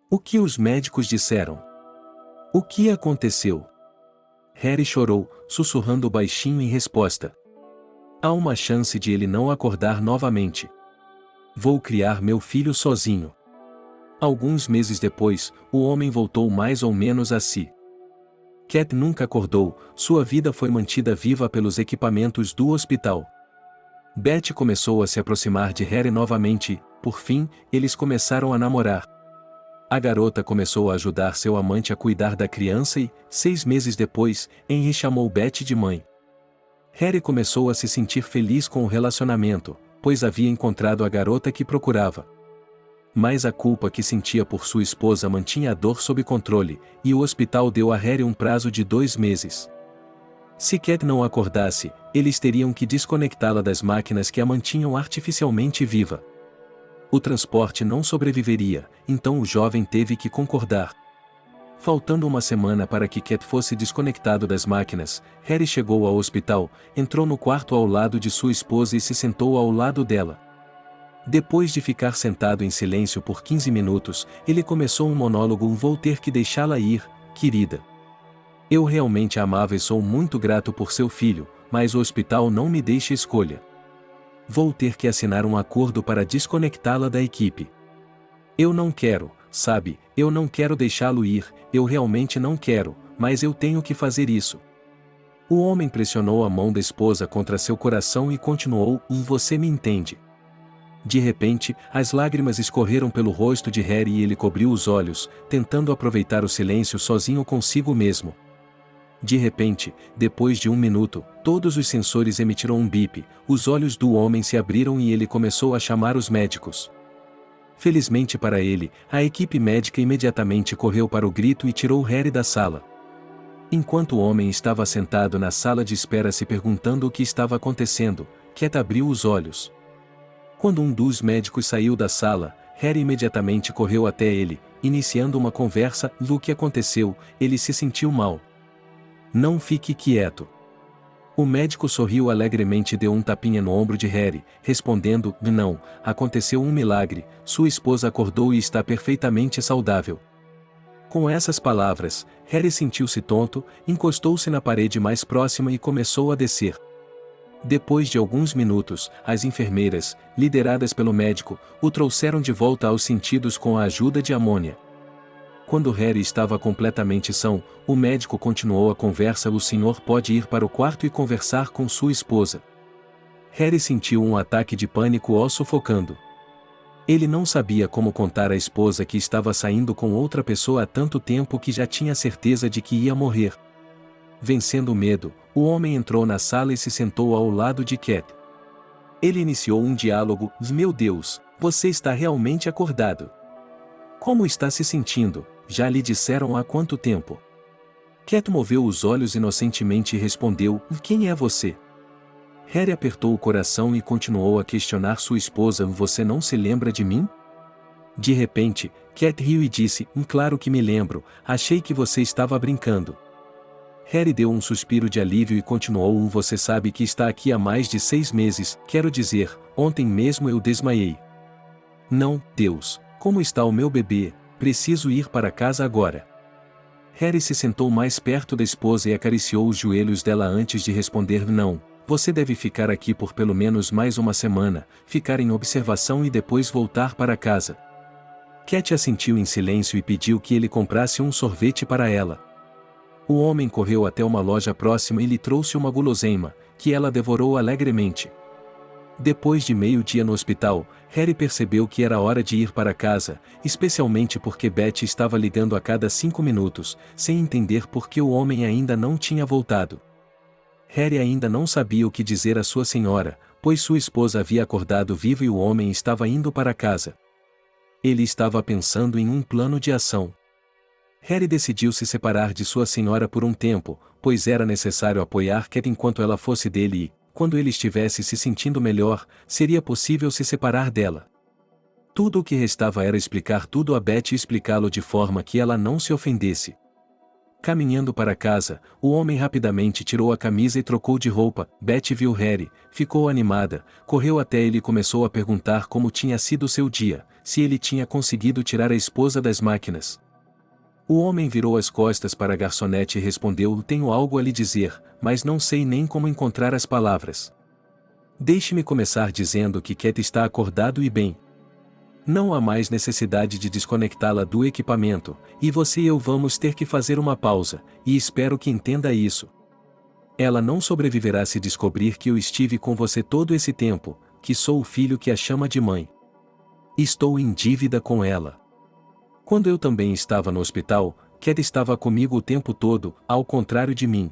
A: O que os médicos disseram? O que aconteceu? Harry chorou, sussurrando baixinho em resposta. Há uma chance de ele não acordar novamente. Vou criar meu filho sozinho. Alguns meses depois, o homem voltou mais ou menos a si. Cat nunca acordou, sua vida foi mantida viva pelos equipamentos do hospital. Beth começou a se aproximar de Harry novamente, por fim, eles começaram a namorar. A garota começou a ajudar seu amante a cuidar da criança e, 6 meses depois, Henry chamou Beth de mãe. Harry começou a se sentir feliz com o relacionamento, pois havia encontrado a garota que procurava. Mas a culpa que sentia por sua esposa mantinha a dor sob controle, e o hospital deu a Harry um prazo de 2 meses. Se Cat não acordasse, eles teriam que desconectá-la das máquinas que a mantinham artificialmente viva. O transporte não sobreviveria, então o jovem teve que concordar. Faltando uma semana para que Cat fosse desconectado das máquinas, Harry chegou ao hospital, entrou no quarto ao lado de sua esposa e se sentou ao lado dela. Depois de ficar sentado em silêncio por 15 minutos, ele começou um monólogo: vou ter que deixá-la ir, querida. Eu realmente a amava e sou muito grato por seu filho, mas o hospital não me deixa escolha. Vou ter que assinar um acordo para desconectá-la da equipe. Eu não quero, sabe, eu não quero deixá-lo ir, eu realmente não quero, mas eu tenho que fazer isso. O homem pressionou a mão da esposa contra seu coração e continuou: você me entende. De repente, as lágrimas escorreram pelo rosto de Harry e ele cobriu os olhos, tentando aproveitar o silêncio sozinho consigo mesmo. De repente, depois de 1 minuto, todos os sensores emitiram um bip, os olhos do homem se abriram e ele começou a chamar os médicos. Felizmente para ele, a equipe médica imediatamente correu para o grito e tirou Harry da sala. Enquanto o homem estava sentado na sala de espera se perguntando o que estava acontecendo, Cat abriu os olhos. Quando um dos médicos saiu da sala, Harry imediatamente correu até ele, iniciando uma conversa. O que aconteceu? Ele se sentiu mal. Não fique quieto. O médico sorriu alegremente e deu um tapinha no ombro de Harry, respondendo: não, aconteceu um milagre, sua esposa acordou e está perfeitamente saudável. Com essas palavras, Harry sentiu-se tonto, encostou-se na parede mais próxima e começou a descer. Depois de alguns minutos, as enfermeiras, lideradas pelo médico, o trouxeram de volta aos sentidos com a ajuda de amônia. Quando Harry estava completamente são, o médico continuou a conversa: o senhor pode ir para o quarto e conversar com sua esposa. Harry sentiu um ataque de pânico ao sufocando. Ele não sabia como contar à esposa que estava saindo com outra pessoa há tanto tempo que já tinha certeza de que ia morrer. Vencendo o medo, o homem entrou na sala e se sentou ao lado de Cat. Ele iniciou um diálogo: meu Deus, você está realmente acordado. Como está se sentindo? Já lhe disseram há quanto tempo? Cat moveu os olhos inocentemente e respondeu: quem é você? Harry apertou o coração e continuou a questionar sua esposa: você não se lembra de mim? De repente, Cat riu e disse: claro que me lembro, achei que você estava brincando. Harry deu um suspiro de alívio e continuou: você sabe que está aqui há mais de 6 meses, quero dizer, ontem mesmo eu desmaiei. Não, Deus, como está o meu bebê? Preciso ir para casa agora. Harry se sentou mais perto da esposa e acariciou os joelhos dela antes de responder: não, você deve ficar aqui por pelo menos mais uma semana, ficar em observação e depois voltar para casa. Cat assentiu em silêncio e pediu que ele comprasse um sorvete para ela. O homem correu até uma loja próxima e lhe trouxe uma guloseima, que ela devorou alegremente. Depois de meio-dia no hospital, Harry percebeu que era hora de ir para casa, especialmente porque Beth estava ligando a cada 5 minutos, sem entender por que o homem ainda não tinha voltado. Harry ainda não sabia o que dizer à sua senhora, pois sua esposa havia acordado viva e o homem estava indo para casa. Ele estava pensando em um plano de ação. Harry decidiu se separar de sua senhora por um tempo, pois era necessário apoiar Cat enquanto ela fosse dele e, quando ele estivesse se sentindo melhor, seria possível se separar dela. Tudo o que restava era explicar tudo a Beth e explicá-lo de forma que ela não se ofendesse. Caminhando para casa, o homem rapidamente tirou a camisa e trocou de roupa. Beth viu Harry, ficou animada, correu até ele e começou a perguntar como tinha sido seu dia, se ele tinha conseguido tirar a esposa das máquinas. O homem virou as costas para a garçonete e respondeu: tenho algo a lhe dizer, mas não sei nem como encontrar as palavras. Deixe-me começar dizendo que Cat está acordado e bem. Não há mais necessidade de desconectá-la do equipamento, e você e eu vamos ter que fazer uma pausa, e espero que entenda isso. Ela não sobreviverá se descobrir que eu estive com você todo esse tempo, que sou o filho que a chama de mãe. Estou em dívida com ela. Quando eu também estava no hospital, Cat estava comigo o tempo todo, ao contrário de mim.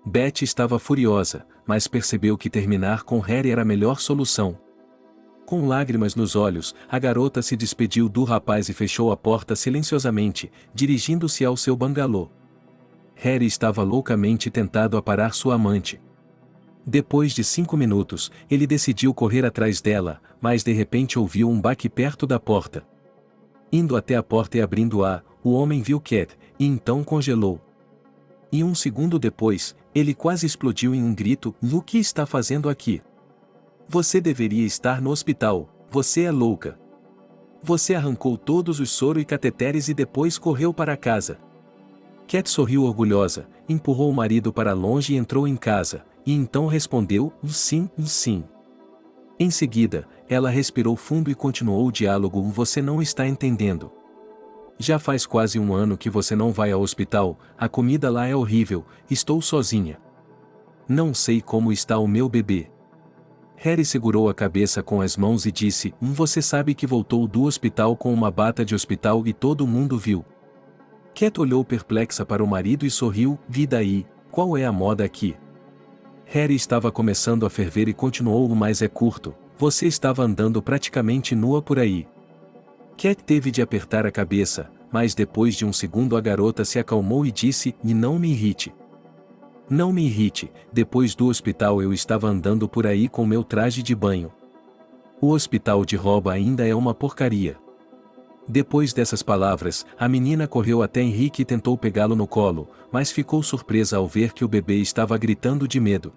A: Beth estava furiosa, mas percebeu que terminar com Harry era a melhor solução. Com lágrimas nos olhos, a garota se despediu do rapaz e fechou a porta silenciosamente, dirigindo-se ao seu bangalô. Harry estava loucamente tentado a parar sua amante. Depois de 5 minutos, ele decidiu correr atrás dela, mas de repente ouviu um baque perto da porta. Indo até a porta e abrindo-a, o homem viu Cat, e então congelou. E um segundo depois, ele quase explodiu em um grito: o que está fazendo aqui? Você deveria estar no hospital, você é louca. Você arrancou todos os soro e cateteres e depois correu para casa. Cat sorriu orgulhosa, empurrou o marido para longe e entrou em casa, e então respondeu: sim, sim. Em seguida, ela respirou fundo e continuou o diálogo: você não está entendendo. Já faz quase um ano que você não vai ao hospital, a comida lá é horrível, estou sozinha. Não sei como está o meu bebê. Harry segurou a cabeça com as mãos e disse: você sabe que voltou do hospital com uma bata de hospital e todo mundo viu. Cat olhou perplexa para o marido e sorriu: e daí, qual é a moda aqui? Harry estava começando a ferver e continuou: mas é curto, você estava andando praticamente nua por aí. Cat teve de apertar a cabeça, mas depois de um segundo a garota se acalmou e disse: e não me irrite. Não me irrite, depois do hospital eu estava andando por aí com meu traje de banho. O hospital de roupa ainda é uma porcaria. Depois dessas palavras, a menina correu até Henrique e tentou pegá-lo no colo, mas ficou surpresa ao ver que o bebê estava gritando de medo.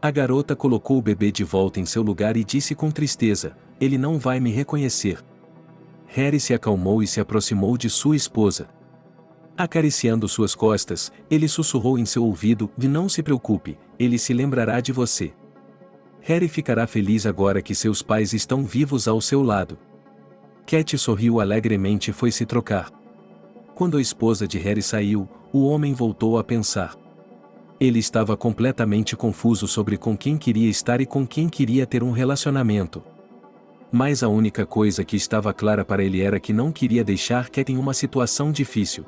A: A garota colocou o bebê de volta em seu lugar e disse com tristeza: ele não vai me reconhecer. Harry se acalmou e se aproximou de sua esposa. Acariciando suas costas, ele sussurrou em seu ouvido: não se preocupe, ele se lembrará de você. Harry ficará feliz agora que seus pais estão vivos ao seu lado. Cat sorriu alegremente e foi se trocar. Quando a esposa de Harry saiu, o homem voltou a pensar. Ele estava completamente confuso sobre com quem queria estar e com quem queria ter um relacionamento. Mas a única coisa que estava clara para ele era que não queria deixar Cat em uma situação difícil.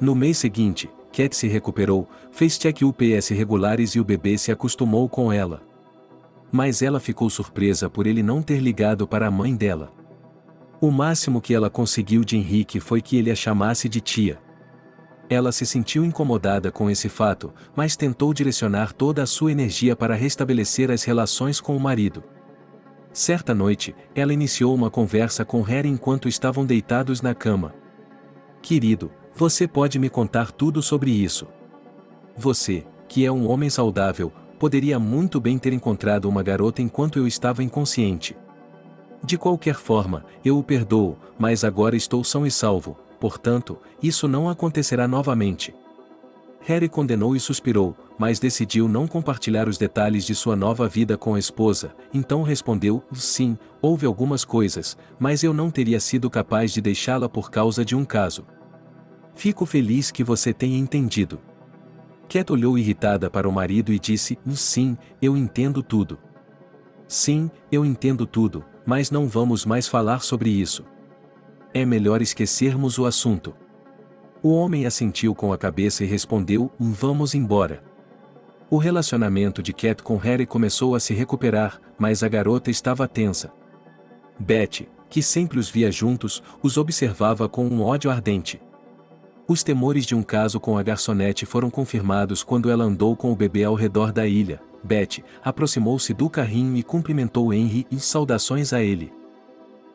A: No mês seguinte, Cat se recuperou, fez check-ups regulares e o bebê se acostumou com ela. Mas ela ficou surpresa por ele não ter ligado para a mãe dela. O máximo que ela conseguiu de Henrique foi que ele a chamasse de tia. Ela se sentiu incomodada com esse fato, mas tentou direcionar toda a sua energia para restabelecer as relações com o marido. Certa noite, ela iniciou uma conversa com Harry enquanto estavam deitados na cama. Querido, você pode me contar tudo sobre isso. Você, que é um homem saudável, poderia muito bem ter encontrado uma garota enquanto eu estava inconsciente. De qualquer forma, eu o perdoo, mas agora estou são e salvo, portanto, isso não acontecerá novamente. Harry condenou e suspirou, mas decidiu não compartilhar os detalhes de sua nova vida com a esposa, então respondeu: sim, houve algumas coisas, mas eu não teria sido capaz de deixá-la por causa de um caso. Fico feliz que você tenha entendido. Cat olhou irritada para o marido e disse: sim, eu entendo tudo. Sim, eu entendo tudo, mas não vamos mais falar sobre isso. É melhor esquecermos o assunto. O homem assentiu com a cabeça e respondeu: vamos embora. O relacionamento de Cat com Harry começou a se recuperar, mas a garota estava tensa. Betty, que sempre os via juntos, os observava com um ódio ardente. Os temores de um caso com a garçonete foram confirmados quando ela andou com o bebê ao redor da ilha. Betty aproximou-se do carrinho e cumprimentou Henry e saudações a ele.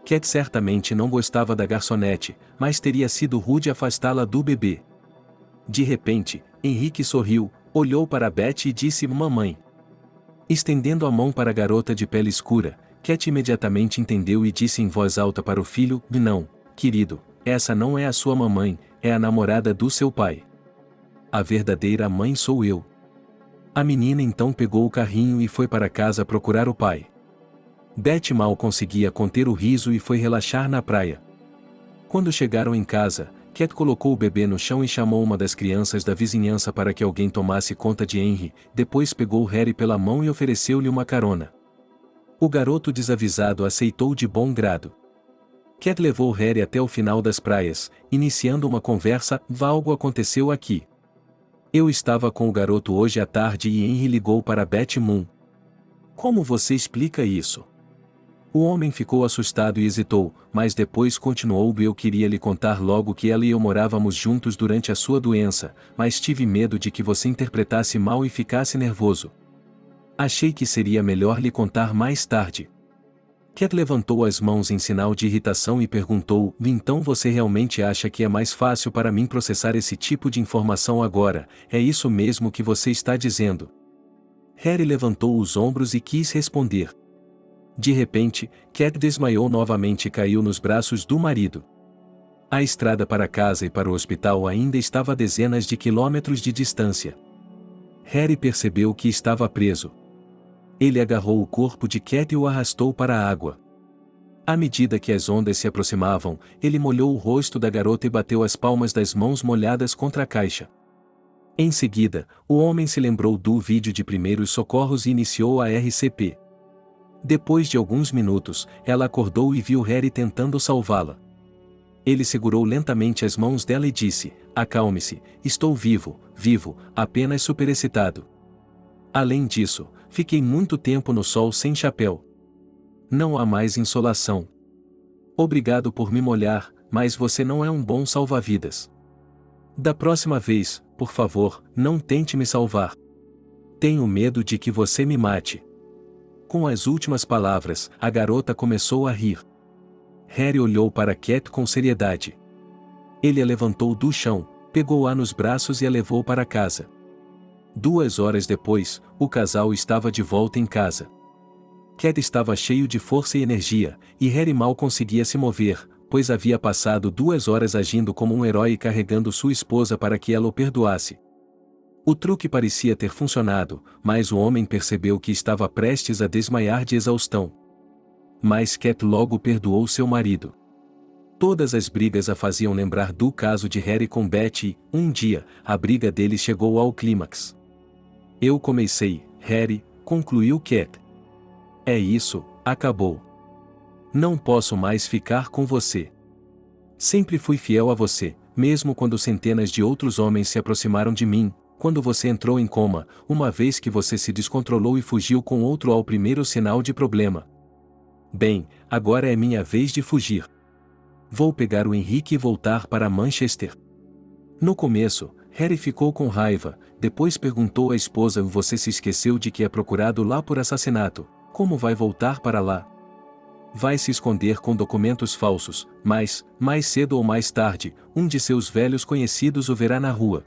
A: Cat certamente não gostava da garçonete, mas teria sido rude afastá-la do bebê. De repente, Henrique sorriu, olhou para Betty e disse: "Mamãe." Estendendo a mão para a garota de pele escura, Cat imediatamente entendeu e disse em voz alta para o filho: "Não, querido, essa não é a sua mamãe, é a namorada do seu pai. A verdadeira mãe sou eu." A menina então pegou o carrinho e foi para casa procurar o pai. Betty mal conseguia conter o riso e foi relaxar na praia. Quando chegaram em casa, Cat colocou o bebê no chão e chamou uma das crianças da vizinhança para que alguém tomasse conta de Henry, depois pegou Harry pela mão e ofereceu-lhe uma carona. O garoto desavisado aceitou de bom grado. Cat levou Harry até o final das praias, iniciando uma conversa: "Algo aconteceu aqui. Eu estava com o garoto hoje à tarde e Henry ligou para Betty Moon." "Como você explica isso?" O homem ficou assustado e hesitou, mas depois continuou: "Eu queria lhe contar logo que ela e eu morávamos juntos durante a sua doença, mas tive medo de que você interpretasse mal e ficasse nervoso. Achei que seria melhor lhe contar mais tarde." Cat levantou as mãos em sinal de irritação e perguntou: "Então você realmente acha que é mais fácil para mim processar esse tipo de informação agora? É isso mesmo que você está dizendo?" Harry levantou os ombros e quis responder. De repente, Cat desmaiou novamente e caiu nos braços do marido. A estrada para casa e para o hospital ainda estava a dezenas de quilômetros de distância. Harry percebeu que estava preso. Ele agarrou o corpo de Cat e o arrastou para a água. À medida que as ondas se aproximavam, ele molhou o rosto da garota e bateu as palmas das mãos molhadas contra a caixa. Em seguida, o homem se lembrou do vídeo de primeiros socorros e iniciou a RCP. Depois de alguns minutos, ela acordou e viu Harry tentando salvá-la. Ele segurou lentamente as mãos dela e disse: "Acalme-se, estou vivo, apenas superexcitado. Além disso, fiquei muito tempo no sol sem chapéu. Não há mais insolação. Obrigado por me molhar, mas você não é um bom salva-vidas. Da próxima vez, por favor, não tente me salvar. Tenho medo de que você me mate." Com as últimas palavras, a garota começou a rir. Harry olhou para Cat com seriedade. Ele a levantou do chão, pegou-a nos braços e a levou para casa. 2 horas depois, o casal estava de volta em casa. Cat estava cheio de força e energia, e Harry mal conseguia se mover, pois havia passado 2 horas agindo como um herói e carregando sua esposa para que ela o perdoasse. O truque parecia ter funcionado, mas o homem percebeu que estava prestes a desmaiar de exaustão. Mas Cat logo perdoou seu marido. Todas as brigas a faziam lembrar do caso de Harry com Betty e, um dia, a briga deles chegou ao clímax. "Eu comecei, Harry", concluiu Cat. "É isso, acabou. Não posso mais ficar com você. Sempre fui fiel a você, mesmo quando centenas de outros homens se aproximaram de mim. Quando você entrou em coma, uma vez que você se descontrolou e fugiu com outro ao primeiro sinal de problema. Bem, agora é minha vez de fugir. Vou pegar o Henrique e voltar para Manchester." No começo, Harry ficou com raiva, depois perguntou à esposa: "Você se esqueceu de que é procurado lá por assassinato, como vai voltar para lá?" "Vai se esconder com documentos falsos, mas, mais cedo ou mais tarde, um de seus velhos conhecidos o verá na rua."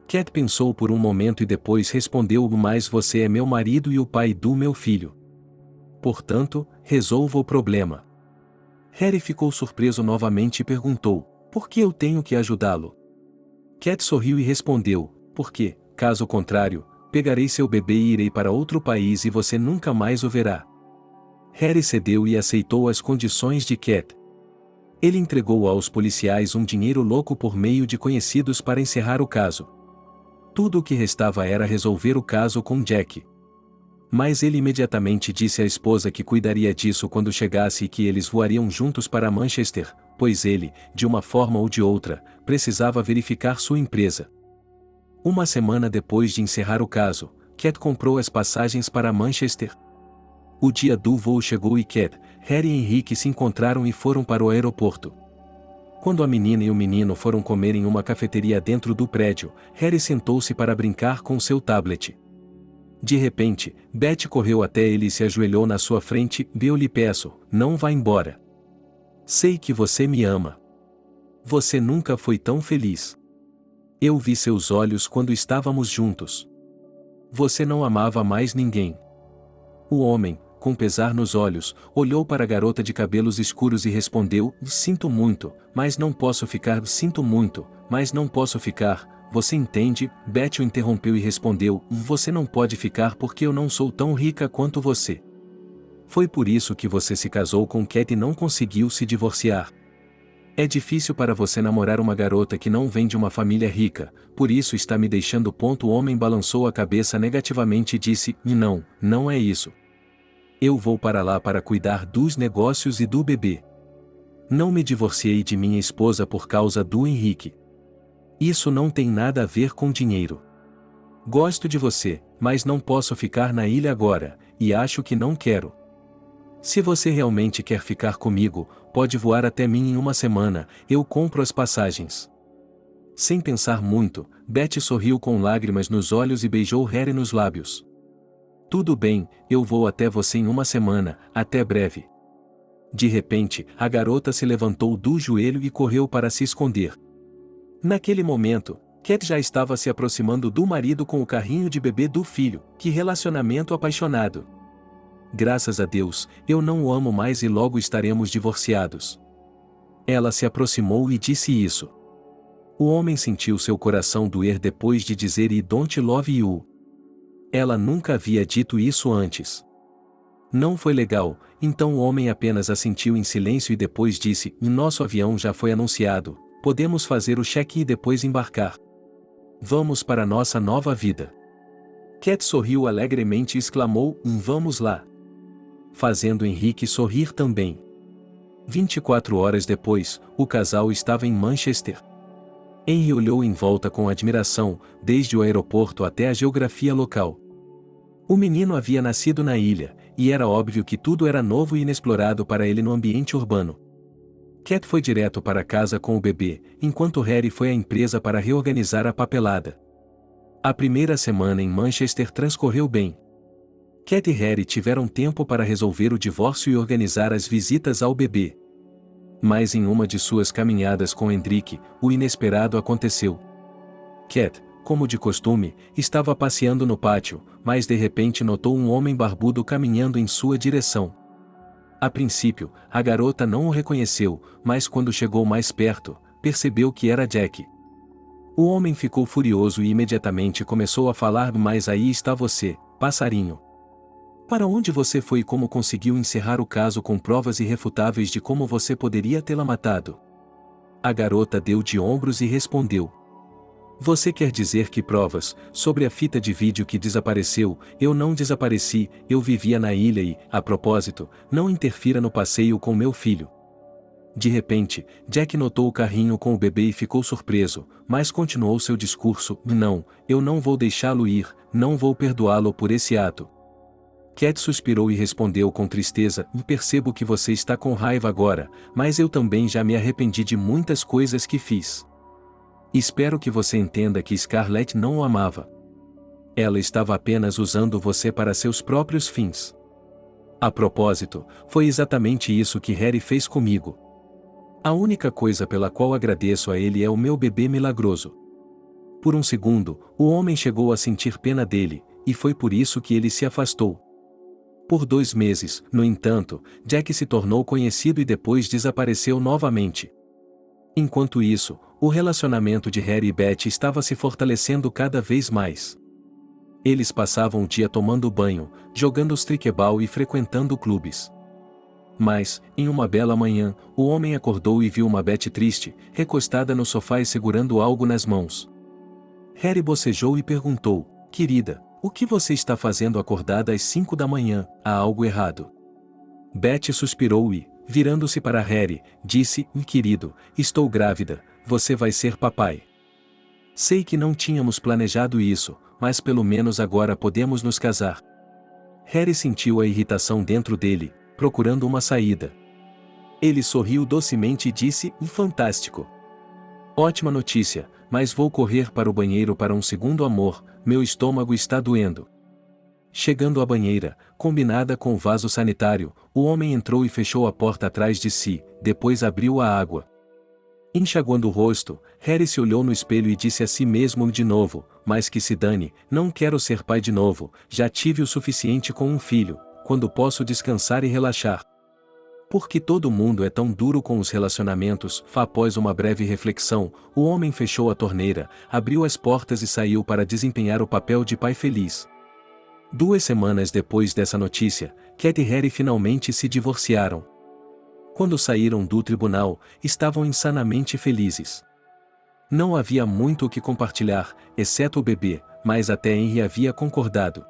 A: Cat pensou por um momento e depois respondeu: "Mas você é meu marido e o pai do meu filho. Portanto, resolva o problema." Harry ficou surpreso novamente e perguntou: "Por que eu tenho que ajudá-lo?" Cat sorriu e respondeu: "Porque, caso contrário, pegarei seu bebê e irei para outro país e você nunca mais o verá." Harry cedeu e aceitou as condições de Cat. Ele entregou aos policiais um dinheiro louco por meio de conhecidos para encerrar o caso. Tudo o que restava era resolver o caso com Jack. Mas ele imediatamente disse à esposa que cuidaria disso quando chegasse e que eles voariam juntos para Manchester, pois ele, de uma forma ou de outra, precisava verificar sua empresa. Uma semana depois de encerrar o caso, Cat comprou as passagens para Manchester. O dia do voo chegou e Cat, Harry e Henrique se encontraram e foram para o aeroporto. Quando a menina e o menino foram comer em uma cafeteria dentro do prédio, Harry sentou-se para brincar com seu tablet. De repente, Beth correu até ele e se ajoelhou na sua frente. Eu lhe peço, não vá embora. Sei que você me ama. Você nunca foi tão feliz. Eu vi seus olhos quando estávamos juntos. Você não amava mais ninguém. O homem, com pesar nos olhos, olhou para a garota de cabelos escuros e respondeu: Sinto muito, mas não posso ficar. Sinto muito, mas não posso ficar. Você entende? Beth o interrompeu e respondeu: Você não pode ficar porque eu não sou tão rica quanto você. Foi por isso que você se casou com Cat e não conseguiu se divorciar. É difícil para você namorar uma garota que não vem de uma família rica, por isso está me deixando. O homem balançou a cabeça negativamente e disse: Não, não é isso. Eu vou para lá para cuidar dos negócios e do bebê. Não me divorciei de minha esposa por causa do Henrique. Isso não tem nada a ver com dinheiro. Gosto de você, mas não posso ficar na ilha agora, e acho que não quero. Se você realmente quer ficar comigo, pode voar até mim em uma semana, eu compro as passagens. Sem pensar muito, Beth sorriu com lágrimas nos olhos e beijou Harry nos lábios. Tudo bem, eu vou até você em uma semana, até breve. De repente, a garota se levantou do joelho e correu para se esconder. Naquele momento, Cat já estava se aproximando do marido com o carrinho de bebê do filho. Que relacionamento apaixonado! Graças a Deus, eu não o amo mais e logo estaremos divorciados. Ela se aproximou e disse isso. O homem sentiu seu coração doer depois de dizer I don't love you. Ela nunca havia dito isso antes. Não foi legal, então o homem apenas assentiu em silêncio e depois disse: Nosso avião já foi anunciado, podemos fazer o check-in e depois embarcar. Vamos para nossa nova vida. Cat sorriu alegremente e exclamou: Vamos lá. Fazendo Henrique sorrir também. 24 horas depois, o casal estava em Manchester. Henry olhou em volta com admiração, desde o aeroporto até a geografia local. O menino havia nascido na ilha, e era óbvio que tudo era novo e inexplorado para ele no ambiente urbano. Cat foi direto para casa com o bebê, enquanto Harry foi à empresa para reorganizar a papelada. A primeira semana em Manchester transcorreu bem. Cat e Harry tiveram tempo para resolver o divórcio e organizar as visitas ao bebê. Mas em uma de suas caminhadas com Henrique, o inesperado aconteceu. Cat, como de costume, estava passeando no pátio, mas de repente notou um homem barbudo caminhando em sua direção. A princípio, a garota não o reconheceu, mas quando chegou mais perto, percebeu que era Jack. O homem ficou furioso e imediatamente começou a falar: Mas aí está você, passarinho. Para onde você foi e como conseguiu encerrar o caso com provas irrefutáveis de como você poderia tê-la matado? A garota deu de ombros e respondeu: Você quer dizer que provas, sobre a fita de vídeo que desapareceu? Eu não desapareci, eu vivia na ilha e, a propósito, não interfira no passeio com meu filho. De repente, Jack notou o carrinho com o bebê e ficou surpreso, mas continuou seu discurso: Não, eu não vou deixá-lo ir, não vou perdoá-lo por esse ato. Cat suspirou e respondeu com tristeza: Percebo que você está com raiva agora, mas eu também já me arrependi de muitas coisas que fiz. Espero que você entenda que Scarlett não o amava. Ela estava apenas usando você para seus próprios fins. A propósito, foi exatamente isso que Harry fez comigo. A única coisa pela qual agradeço a ele é o meu bebê milagroso. Por um segundo, o homem chegou a sentir pena dele, e foi por isso que ele se afastou. Por 2 meses, no entanto, Jack se tornou conhecido e depois desapareceu novamente. Enquanto isso, o relacionamento de Harry e Beth estava se fortalecendo cada vez mais. Eles passavam o dia tomando banho, jogando streetball e frequentando clubes. Mas, em uma bela manhã, o homem acordou e viu uma Beth triste, recostada no sofá e segurando algo nas mãos. Harry bocejou e perguntou: Querida, o que você está fazendo acordada às 5 da manhã? Há algo errado. Beth suspirou e, virando-se para Harry, disse: Querido, estou grávida, você vai ser papai. Sei que não tínhamos planejado isso, mas pelo menos agora podemos nos casar. Harry sentiu a irritação dentro dele, procurando uma saída. Ele sorriu docemente e disse: fantástico. Ótima notícia, mas vou correr para o banheiro para um segundo amor, meu estômago está doendo. Chegando à banheira, combinada com o vaso sanitário, o homem entrou e fechou a porta atrás de si, depois abriu a água. Enxaguando o rosto, Harry se olhou no espelho e disse a si mesmo de novo: mas que se dane, não quero ser pai de novo, já tive o suficiente com um filho, quando posso descansar e relaxar. Por que todo mundo é tão duro com os relacionamentos? Após uma breve reflexão, o homem fechou a torneira, abriu as portas e saiu para desempenhar o papel de pai feliz. 2 semanas depois dessa notícia, Cat e Harry finalmente se divorciaram. Quando saíram do tribunal, estavam insanamente felizes. Não havia muito o que compartilhar, exceto o bebê, mas até Henry havia concordado.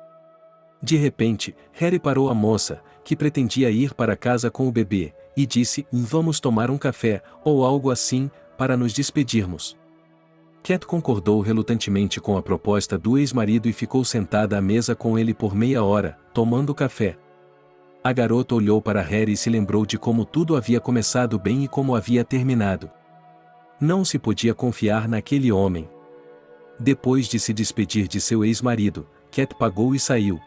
A: De repente, Harry parou a moça, que pretendia ir para casa com o bebê, e disse: vamos tomar um café, ou algo assim, para nos despedirmos. Cat concordou relutantemente com a proposta do ex-marido e ficou sentada à mesa com ele por meia hora, tomando café. A garota olhou para Harry e se lembrou de como tudo havia começado bem e como havia terminado. Não se podia confiar naquele homem. Depois de se despedir de seu ex-marido, Cat pagou e saiu.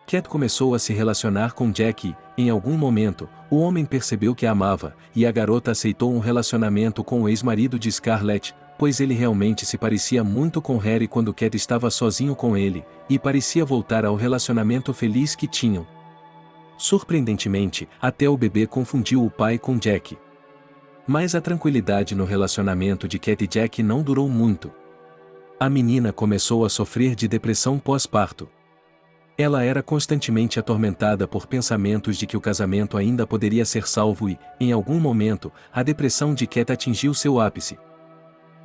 A: Cat começou a se relacionar com Jack e, em algum momento, o homem percebeu que a amava, e a garota aceitou um relacionamento com o ex-marido de Scarlett, pois ele realmente se parecia muito com Harry quando Cat estava sozinho com ele, e parecia voltar ao relacionamento feliz que tinham. Surpreendentemente, até o bebê confundiu o pai com Jack. Mas a tranquilidade no relacionamento de Cat e Jack não durou muito. A menina começou a sofrer de depressão pós-parto. Ela era constantemente atormentada por pensamentos de que o casamento ainda poderia ser salvo e, em algum momento, a depressão de Cat atingiu seu ápice.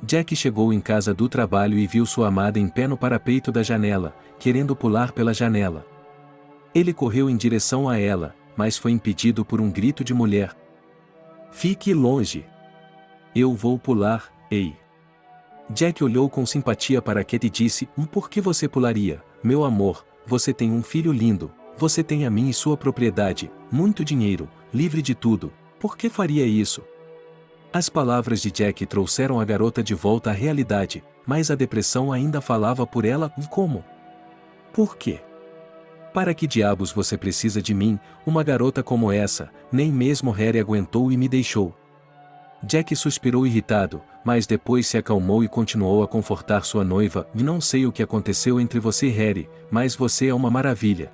A: Jack chegou em casa do trabalho e viu sua amada em pé no parapeito da janela, querendo pular pela janela. Ele correu em direção a ela, mas foi impedido por um grito de mulher. Fique longe. Eu vou pular, ei. Jack olhou com simpatia para Cat e disse: por que você pularia, meu amor? Você tem um filho lindo, você tem a mim e sua propriedade, muito dinheiro, livre de tudo, por que faria isso? As palavras de Jack trouxeram a garota de volta à realidade, mas a depressão ainda falava por ela. Como? Por quê? Para que diabos você precisa de mim, uma garota como essa? Nem mesmo Harry aguentou e me deixou. Jack suspirou irritado, mas depois se acalmou e continuou a confortar sua noiva. Não sei o que aconteceu entre você e Harry, mas você é uma maravilha.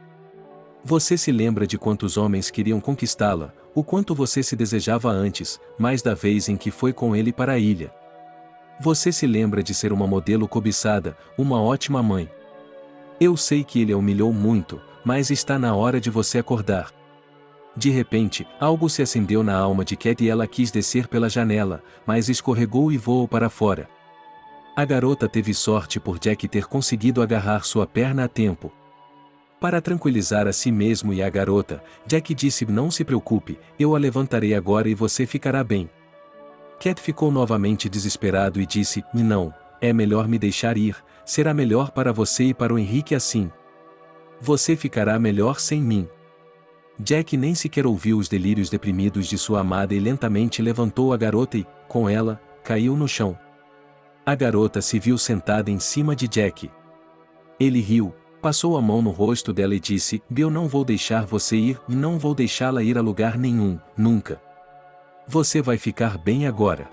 A: Você se lembra de quantos homens queriam conquistá-la, o quanto você se desejava antes, mais da vez em que foi com ele para a ilha. Você se lembra de ser uma modelo cobiçada, uma ótima mãe. Eu sei que ele a humilhou muito, mas está na hora de você acordar. De repente, algo se acendeu na alma de Cat e ela quis descer pela janela, mas escorregou e voou para fora. A garota teve sorte por Jack ter conseguido agarrar sua perna a tempo. Para tranquilizar a si mesmo e a garota, Jack disse: não se preocupe, eu a levantarei agora e você ficará bem. Cat ficou novamente desesperado e disse: não, é melhor me deixar ir, será melhor para você e para o Henrique assim. Você ficará melhor sem mim. Jack nem sequer ouviu os delírios deprimidos de sua amada e lentamente levantou a garota e, com ela, caiu no chão. A garota se viu sentada em cima de Jack. Ele riu, passou a mão no rosto dela e disse: eu não vou deixar você ir e não vou deixá-la ir a lugar nenhum, nunca. Você vai ficar bem agora.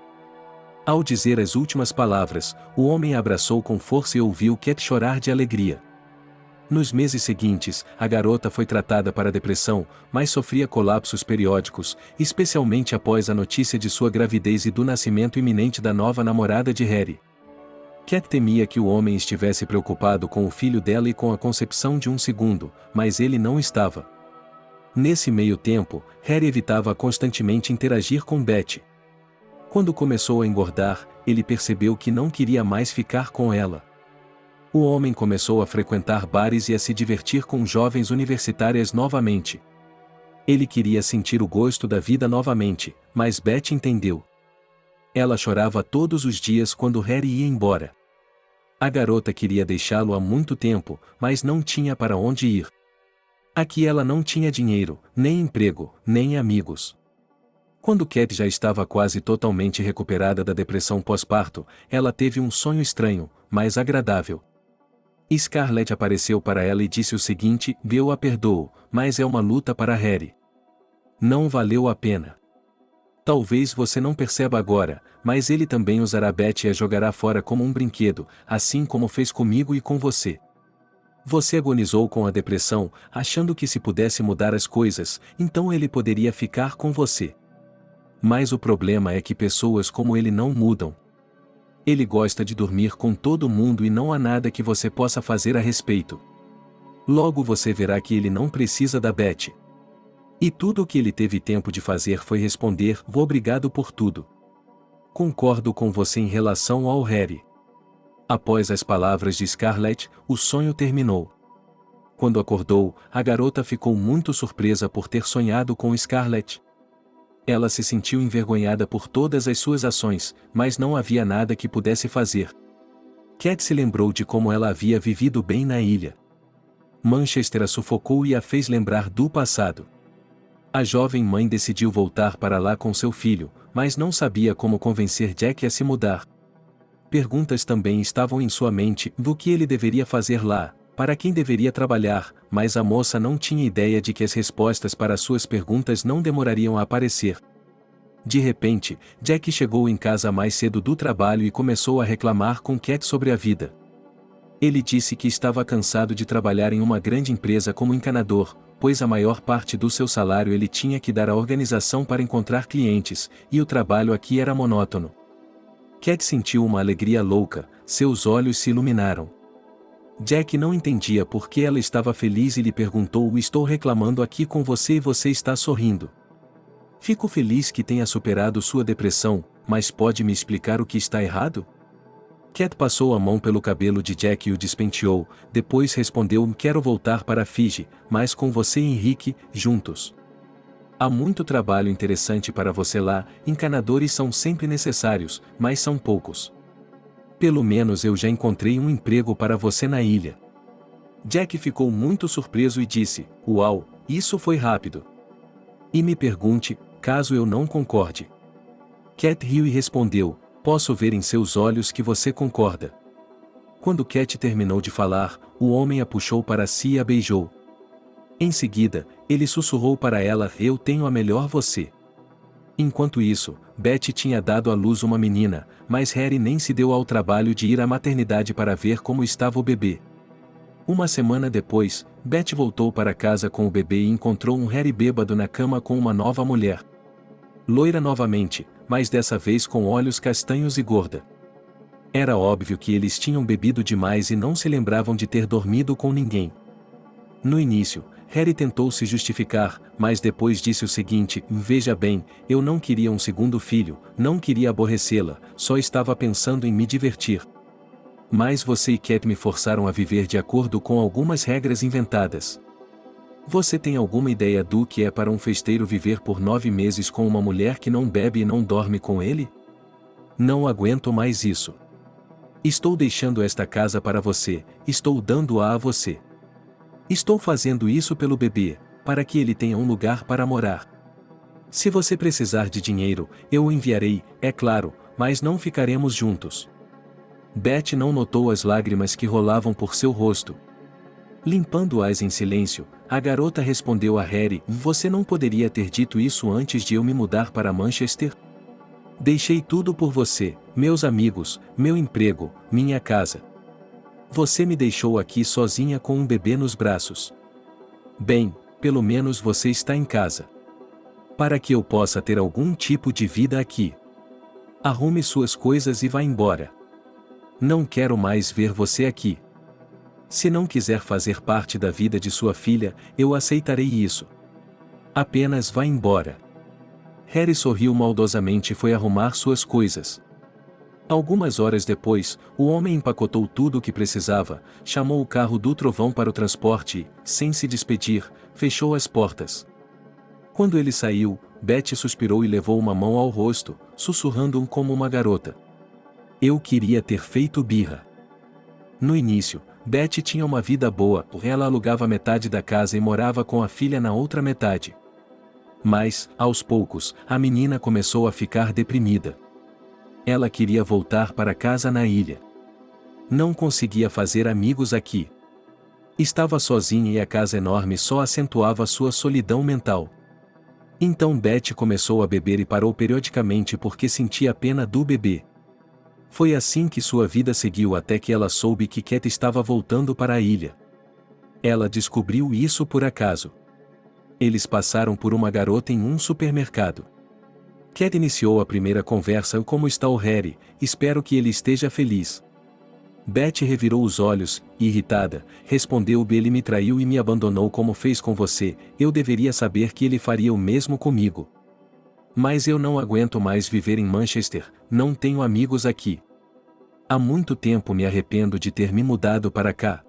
A: Ao dizer as últimas palavras, o homem a abraçou com força e ouviu Cat chorar de alegria. Nos meses seguintes, a garota foi tratada para depressão, mas sofria colapsos periódicos, especialmente após a notícia de sua gravidez e do nascimento iminente da nova namorada de Harry. Cat temia que o homem estivesse preocupado com o filho dela e com a concepção de um segundo, mas ele não estava. Nesse meio tempo, Harry evitava constantemente interagir com Betty. Quando começou a engordar, ele percebeu que não queria mais ficar com ela. O homem começou a frequentar bares e a se divertir com jovens universitárias novamente. Ele queria sentir o gosto da vida novamente, mas Betty entendeu. Ela chorava todos os dias quando Harry ia embora. A garota queria deixá-lo há muito tempo, mas não tinha para onde ir. Aqui ela não tinha dinheiro, nem emprego, nem amigos. Quando Cat já estava quase totalmente recuperada da depressão pós-parto, ela teve um sonho estranho, mas agradável. Scarlett apareceu para ela e disse o seguinte: eu a perdoo, mas é uma luta para Harry. Não valeu a pena. Talvez você não perceba agora, mas ele também usará Beth e a jogará fora como um brinquedo, assim como fez comigo e com você. Você agonizou com a depressão, achando que se pudesse mudar as coisas, então ele poderia ficar com você. Mas o problema é que pessoas como ele não mudam. Ele gosta de dormir com todo mundo e não há nada que você possa fazer a respeito. Logo você verá que ele não precisa da Beth. E tudo o que ele teve tempo de fazer foi responder: obrigado por tudo. Concordo com você em relação ao Harry. Após as palavras de Scarlett, o sonho terminou. Quando acordou, a garota ficou muito surpresa por ter sonhado com Scarlett. Ela se sentiu envergonhada por todas as suas ações, mas não havia nada que pudesse fazer. Cat se lembrou de como ela havia vivido bem na ilha. Manchester a sufocou e a fez lembrar do passado. A jovem mãe decidiu voltar para lá com seu filho, mas não sabia como convencer Jack a se mudar. Perguntas também estavam em sua mente do que ele deveria fazer lá, para quem deveria trabalhar, mas a moça não tinha ideia de que as respostas para suas perguntas não demorariam a aparecer. De repente, Jack chegou em casa mais cedo do trabalho e começou a reclamar com Cat sobre a vida. Ele disse que estava cansado de trabalhar em uma grande empresa como encanador, pois a maior parte do seu salário ele tinha que dar à organização para encontrar clientes, e o trabalho aqui era monótono. Cat sentiu uma alegria louca, seus olhos se iluminaram. Jack não entendia por que ela estava feliz e lhe perguntou: estou reclamando aqui com você e você está sorrindo. Fico feliz que tenha superado sua depressão, mas pode me explicar o que está errado? Cat passou a mão pelo cabelo de Jack e o despenteou, depois respondeu: quero voltar para Fiji, mas com você e Henrique, juntos. Há muito trabalho interessante para você lá, encanadores são sempre necessários, mas são poucos. Pelo menos eu já encontrei um emprego para você na ilha. Jack ficou muito surpreso e disse: uau, isso foi rápido. E me pergunte, caso eu não concorde. Cat riu e respondeu: posso ver em seus olhos que você concorda. Quando Cat terminou de falar, o homem a puxou para si e a beijou. Em seguida, ele sussurrou para ela: eu tenho a melhor você. Enquanto isso, Beth tinha dado à luz uma menina, mas Harry nem se deu ao trabalho de ir à maternidade para ver como estava o bebê. Uma semana depois, Beth voltou para casa com o bebê e encontrou um Harry bêbado na cama com uma nova mulher. Loira novamente, mas dessa vez com olhos castanhos e gorda. Era óbvio que eles tinham bebido demais e não se lembravam de ter dormido com ninguém. No início, Harry tentou se justificar, mas depois disse o seguinte: veja bem, eu não queria um segundo filho, não queria aborrecê-la, só estava pensando em me divertir. Mas você e Cat me forçaram a viver de acordo com algumas regras inventadas. Você tem alguma ideia do que é para um festeiro viver por 9 meses com uma mulher que não bebe e não dorme com ele? Não aguento mais isso. Estou deixando esta casa para você, estou dando-a a você. Estou fazendo isso pelo bebê, para que ele tenha um lugar para morar. Se você precisar de dinheiro, eu o enviarei, é claro, mas não ficaremos juntos. Beth não notou as lágrimas que rolavam por seu rosto. Limpando-as em silêncio, a garota respondeu a Harry: você não poderia ter dito isso antes de eu me mudar para Manchester? Deixei tudo por você, meus amigos, meu emprego, minha casa. Você me deixou aqui sozinha com um bebê nos braços. Bem, pelo menos você está em casa. Para que eu possa ter algum tipo de vida aqui. Arrume suas coisas e vá embora. Não quero mais ver você aqui. Se não quiser fazer parte da vida de sua filha, eu aceitarei isso. Apenas vá embora. Harry sorriu maldosamente e foi arrumar suas coisas. Algumas horas depois, o homem empacotou tudo o que precisava, chamou o carro do trovão para o transporte e, sem se despedir, fechou as portas. Quando ele saiu, Beth suspirou e levou uma mão ao rosto, sussurrando como uma garota. Eu queria ter feito birra. No início, Betty tinha uma vida boa, ela alugava metade da casa e morava com a filha na outra metade. Mas, aos poucos, a menina começou a ficar deprimida. Ela queria voltar para casa na ilha. Não conseguia fazer amigos aqui. Estava sozinha e a casa enorme só acentuava sua solidão mental. Então Betty começou a beber e parou periodicamente porque sentia pena do bebê. Foi assim que sua vida seguiu até que ela soube que Cat estava voltando para a ilha. Ela descobriu isso por acaso. Eles passaram por uma garota em um supermercado. Cat iniciou a primeira conversa: como está o Harry? Espero que ele esteja feliz. Betty revirou os olhos, irritada, respondeu: ele me traiu e me abandonou como fez com você, eu deveria saber que ele faria o mesmo comigo. Mas eu não aguento mais viver em Manchester, não tenho amigos aqui. Há muito tempo me arrependo de ter me mudado para cá.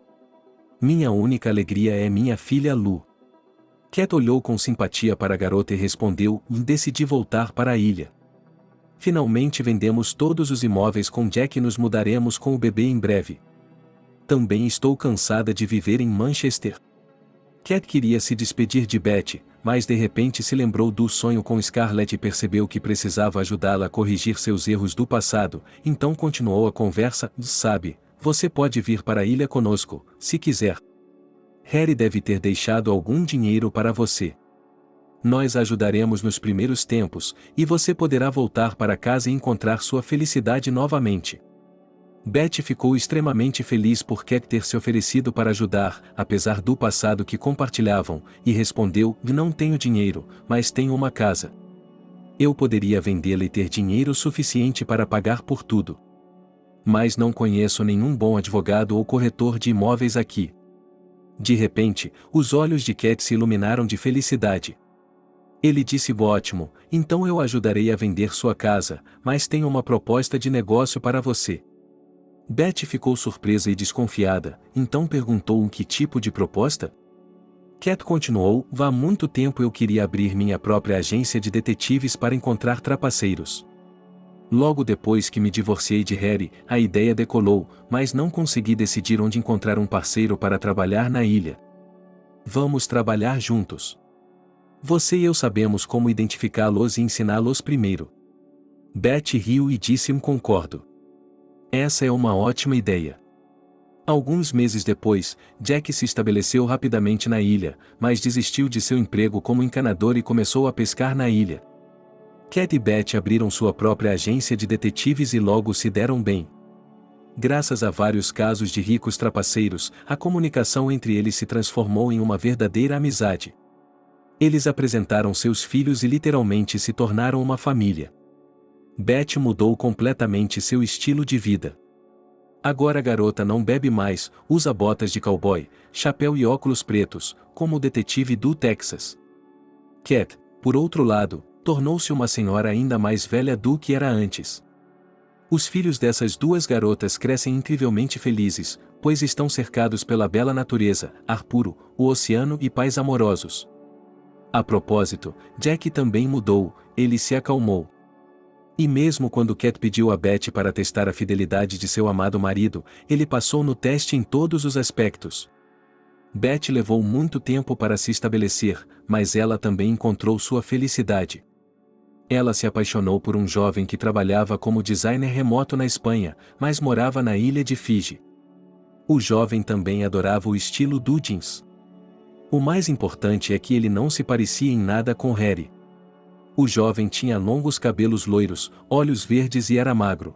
A: Minha única alegria é minha filha Lu. Cat olhou com simpatia para a garota e respondeu: decidi voltar para a ilha. Finalmente vendemos todos os imóveis com Jack e nos mudaremos com o bebê em breve. Também estou cansada de viver em Manchester. Cat queria se despedir de Betty, mas de repente se lembrou do sonho com Scarlett e percebeu que precisava ajudá-la a corrigir seus erros do passado, então continuou a conversa: sabe, você pode vir para a ilha conosco, se quiser. Harry deve ter deixado algum dinheiro para você. Nós ajudaremos nos primeiros tempos, e você poderá voltar para casa e encontrar sua felicidade novamente. Betty ficou extremamente feliz por Cat ter se oferecido para ajudar, apesar do passado que compartilhavam, e respondeu: não tenho dinheiro, mas tenho uma casa. Eu poderia vendê-la e ter dinheiro suficiente para pagar por tudo. Mas não conheço nenhum bom advogado ou corretor de imóveis aqui. De repente, os olhos de Cat se iluminaram de felicidade. Ele disse: ótimo, então eu ajudarei a vender sua casa, mas tenho uma proposta de negócio para você. Betty ficou surpresa e desconfiada, então perguntou: que tipo de proposta? Cat continuou: há muito tempo eu queria abrir minha própria agência de detetives para encontrar trapaceiros. Logo depois que me divorciei de Harry, a ideia decolou, mas não consegui decidir onde encontrar um parceiro para trabalhar na ilha. Vamos trabalhar juntos. Você e eu sabemos como identificá-los e ensiná-los primeiro. Betty riu e disse: concordo. Essa é uma ótima ideia. Alguns meses depois, Jack se estabeleceu rapidamente na ilha, mas desistiu de seu emprego como encanador e começou a pescar na ilha. Cat e Betty abriram sua própria agência de detetives e logo se deram bem. Graças a vários casos de ricos trapaceiros, a comunicação entre eles se transformou em uma verdadeira amizade. Eles apresentaram seus filhos e literalmente se tornaram uma família. Betty mudou completamente seu estilo de vida. Agora a garota não bebe mais, usa botas de cowboy, chapéu e óculos pretos, como o detetive do Texas. Cat, por outro lado, tornou-se uma senhora ainda mais velha do que era antes. Os filhos dessas duas garotas crescem incrivelmente felizes, pois estão cercados pela bela natureza, ar puro, o oceano e pais amorosos. A propósito, Jack também mudou, ele se acalmou. E mesmo quando Cat pediu a Betty para testar a fidelidade de seu amado marido, ele passou no teste em todos os aspectos. Betty levou muito tempo para se estabelecer, mas ela também encontrou sua felicidade. Ela se apaixonou por um jovem que trabalhava como designer remoto na Espanha, mas morava na ilha de Fiji. O jovem também adorava o estilo do jeans. O mais importante é que ele não se parecia em nada com Harry. O jovem tinha longos cabelos loiros, olhos verdes e era magro.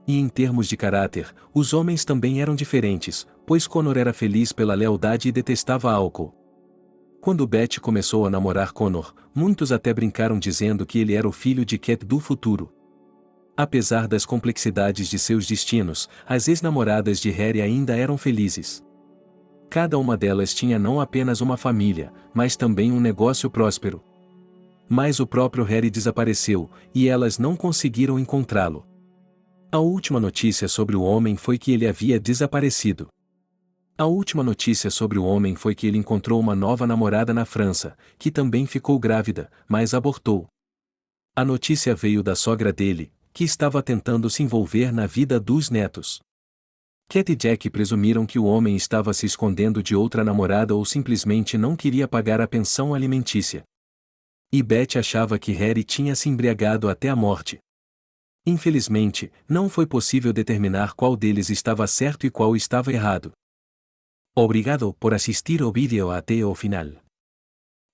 A: E em termos de caráter, os homens também eram diferentes, pois Connor era feliz pela lealdade e detestava álcool. Quando Betty começou a namorar Connor, muitos até brincaram dizendo que ele era o filho de Cat do futuro. Apesar das complexidades de seus destinos, as ex-namoradas de Harry ainda eram felizes. Cada uma delas tinha não apenas uma família, mas também um negócio próspero. Mas o próprio Harry desapareceu, e elas não conseguiram encontrá-lo. A última notícia sobre o homem foi que ele havia desaparecido. A última notícia sobre o homem foi que ele encontrou uma nova namorada na França, que também ficou grávida, mas abortou. A notícia veio da sogra dele, que estava tentando se envolver na vida dos netos. Cat e Jack presumiram que o homem estava se escondendo de outra namorada ou simplesmente não queria pagar a pensão alimentícia. E Beth achava que Harry tinha se embriagado até a morte. Infelizmente, não foi possível determinar qual deles estava certo e qual estava errado. Obrigado por assistir ao vídeo até o final.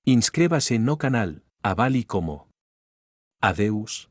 A: Inscreva-se no canal, avale como. Adeus.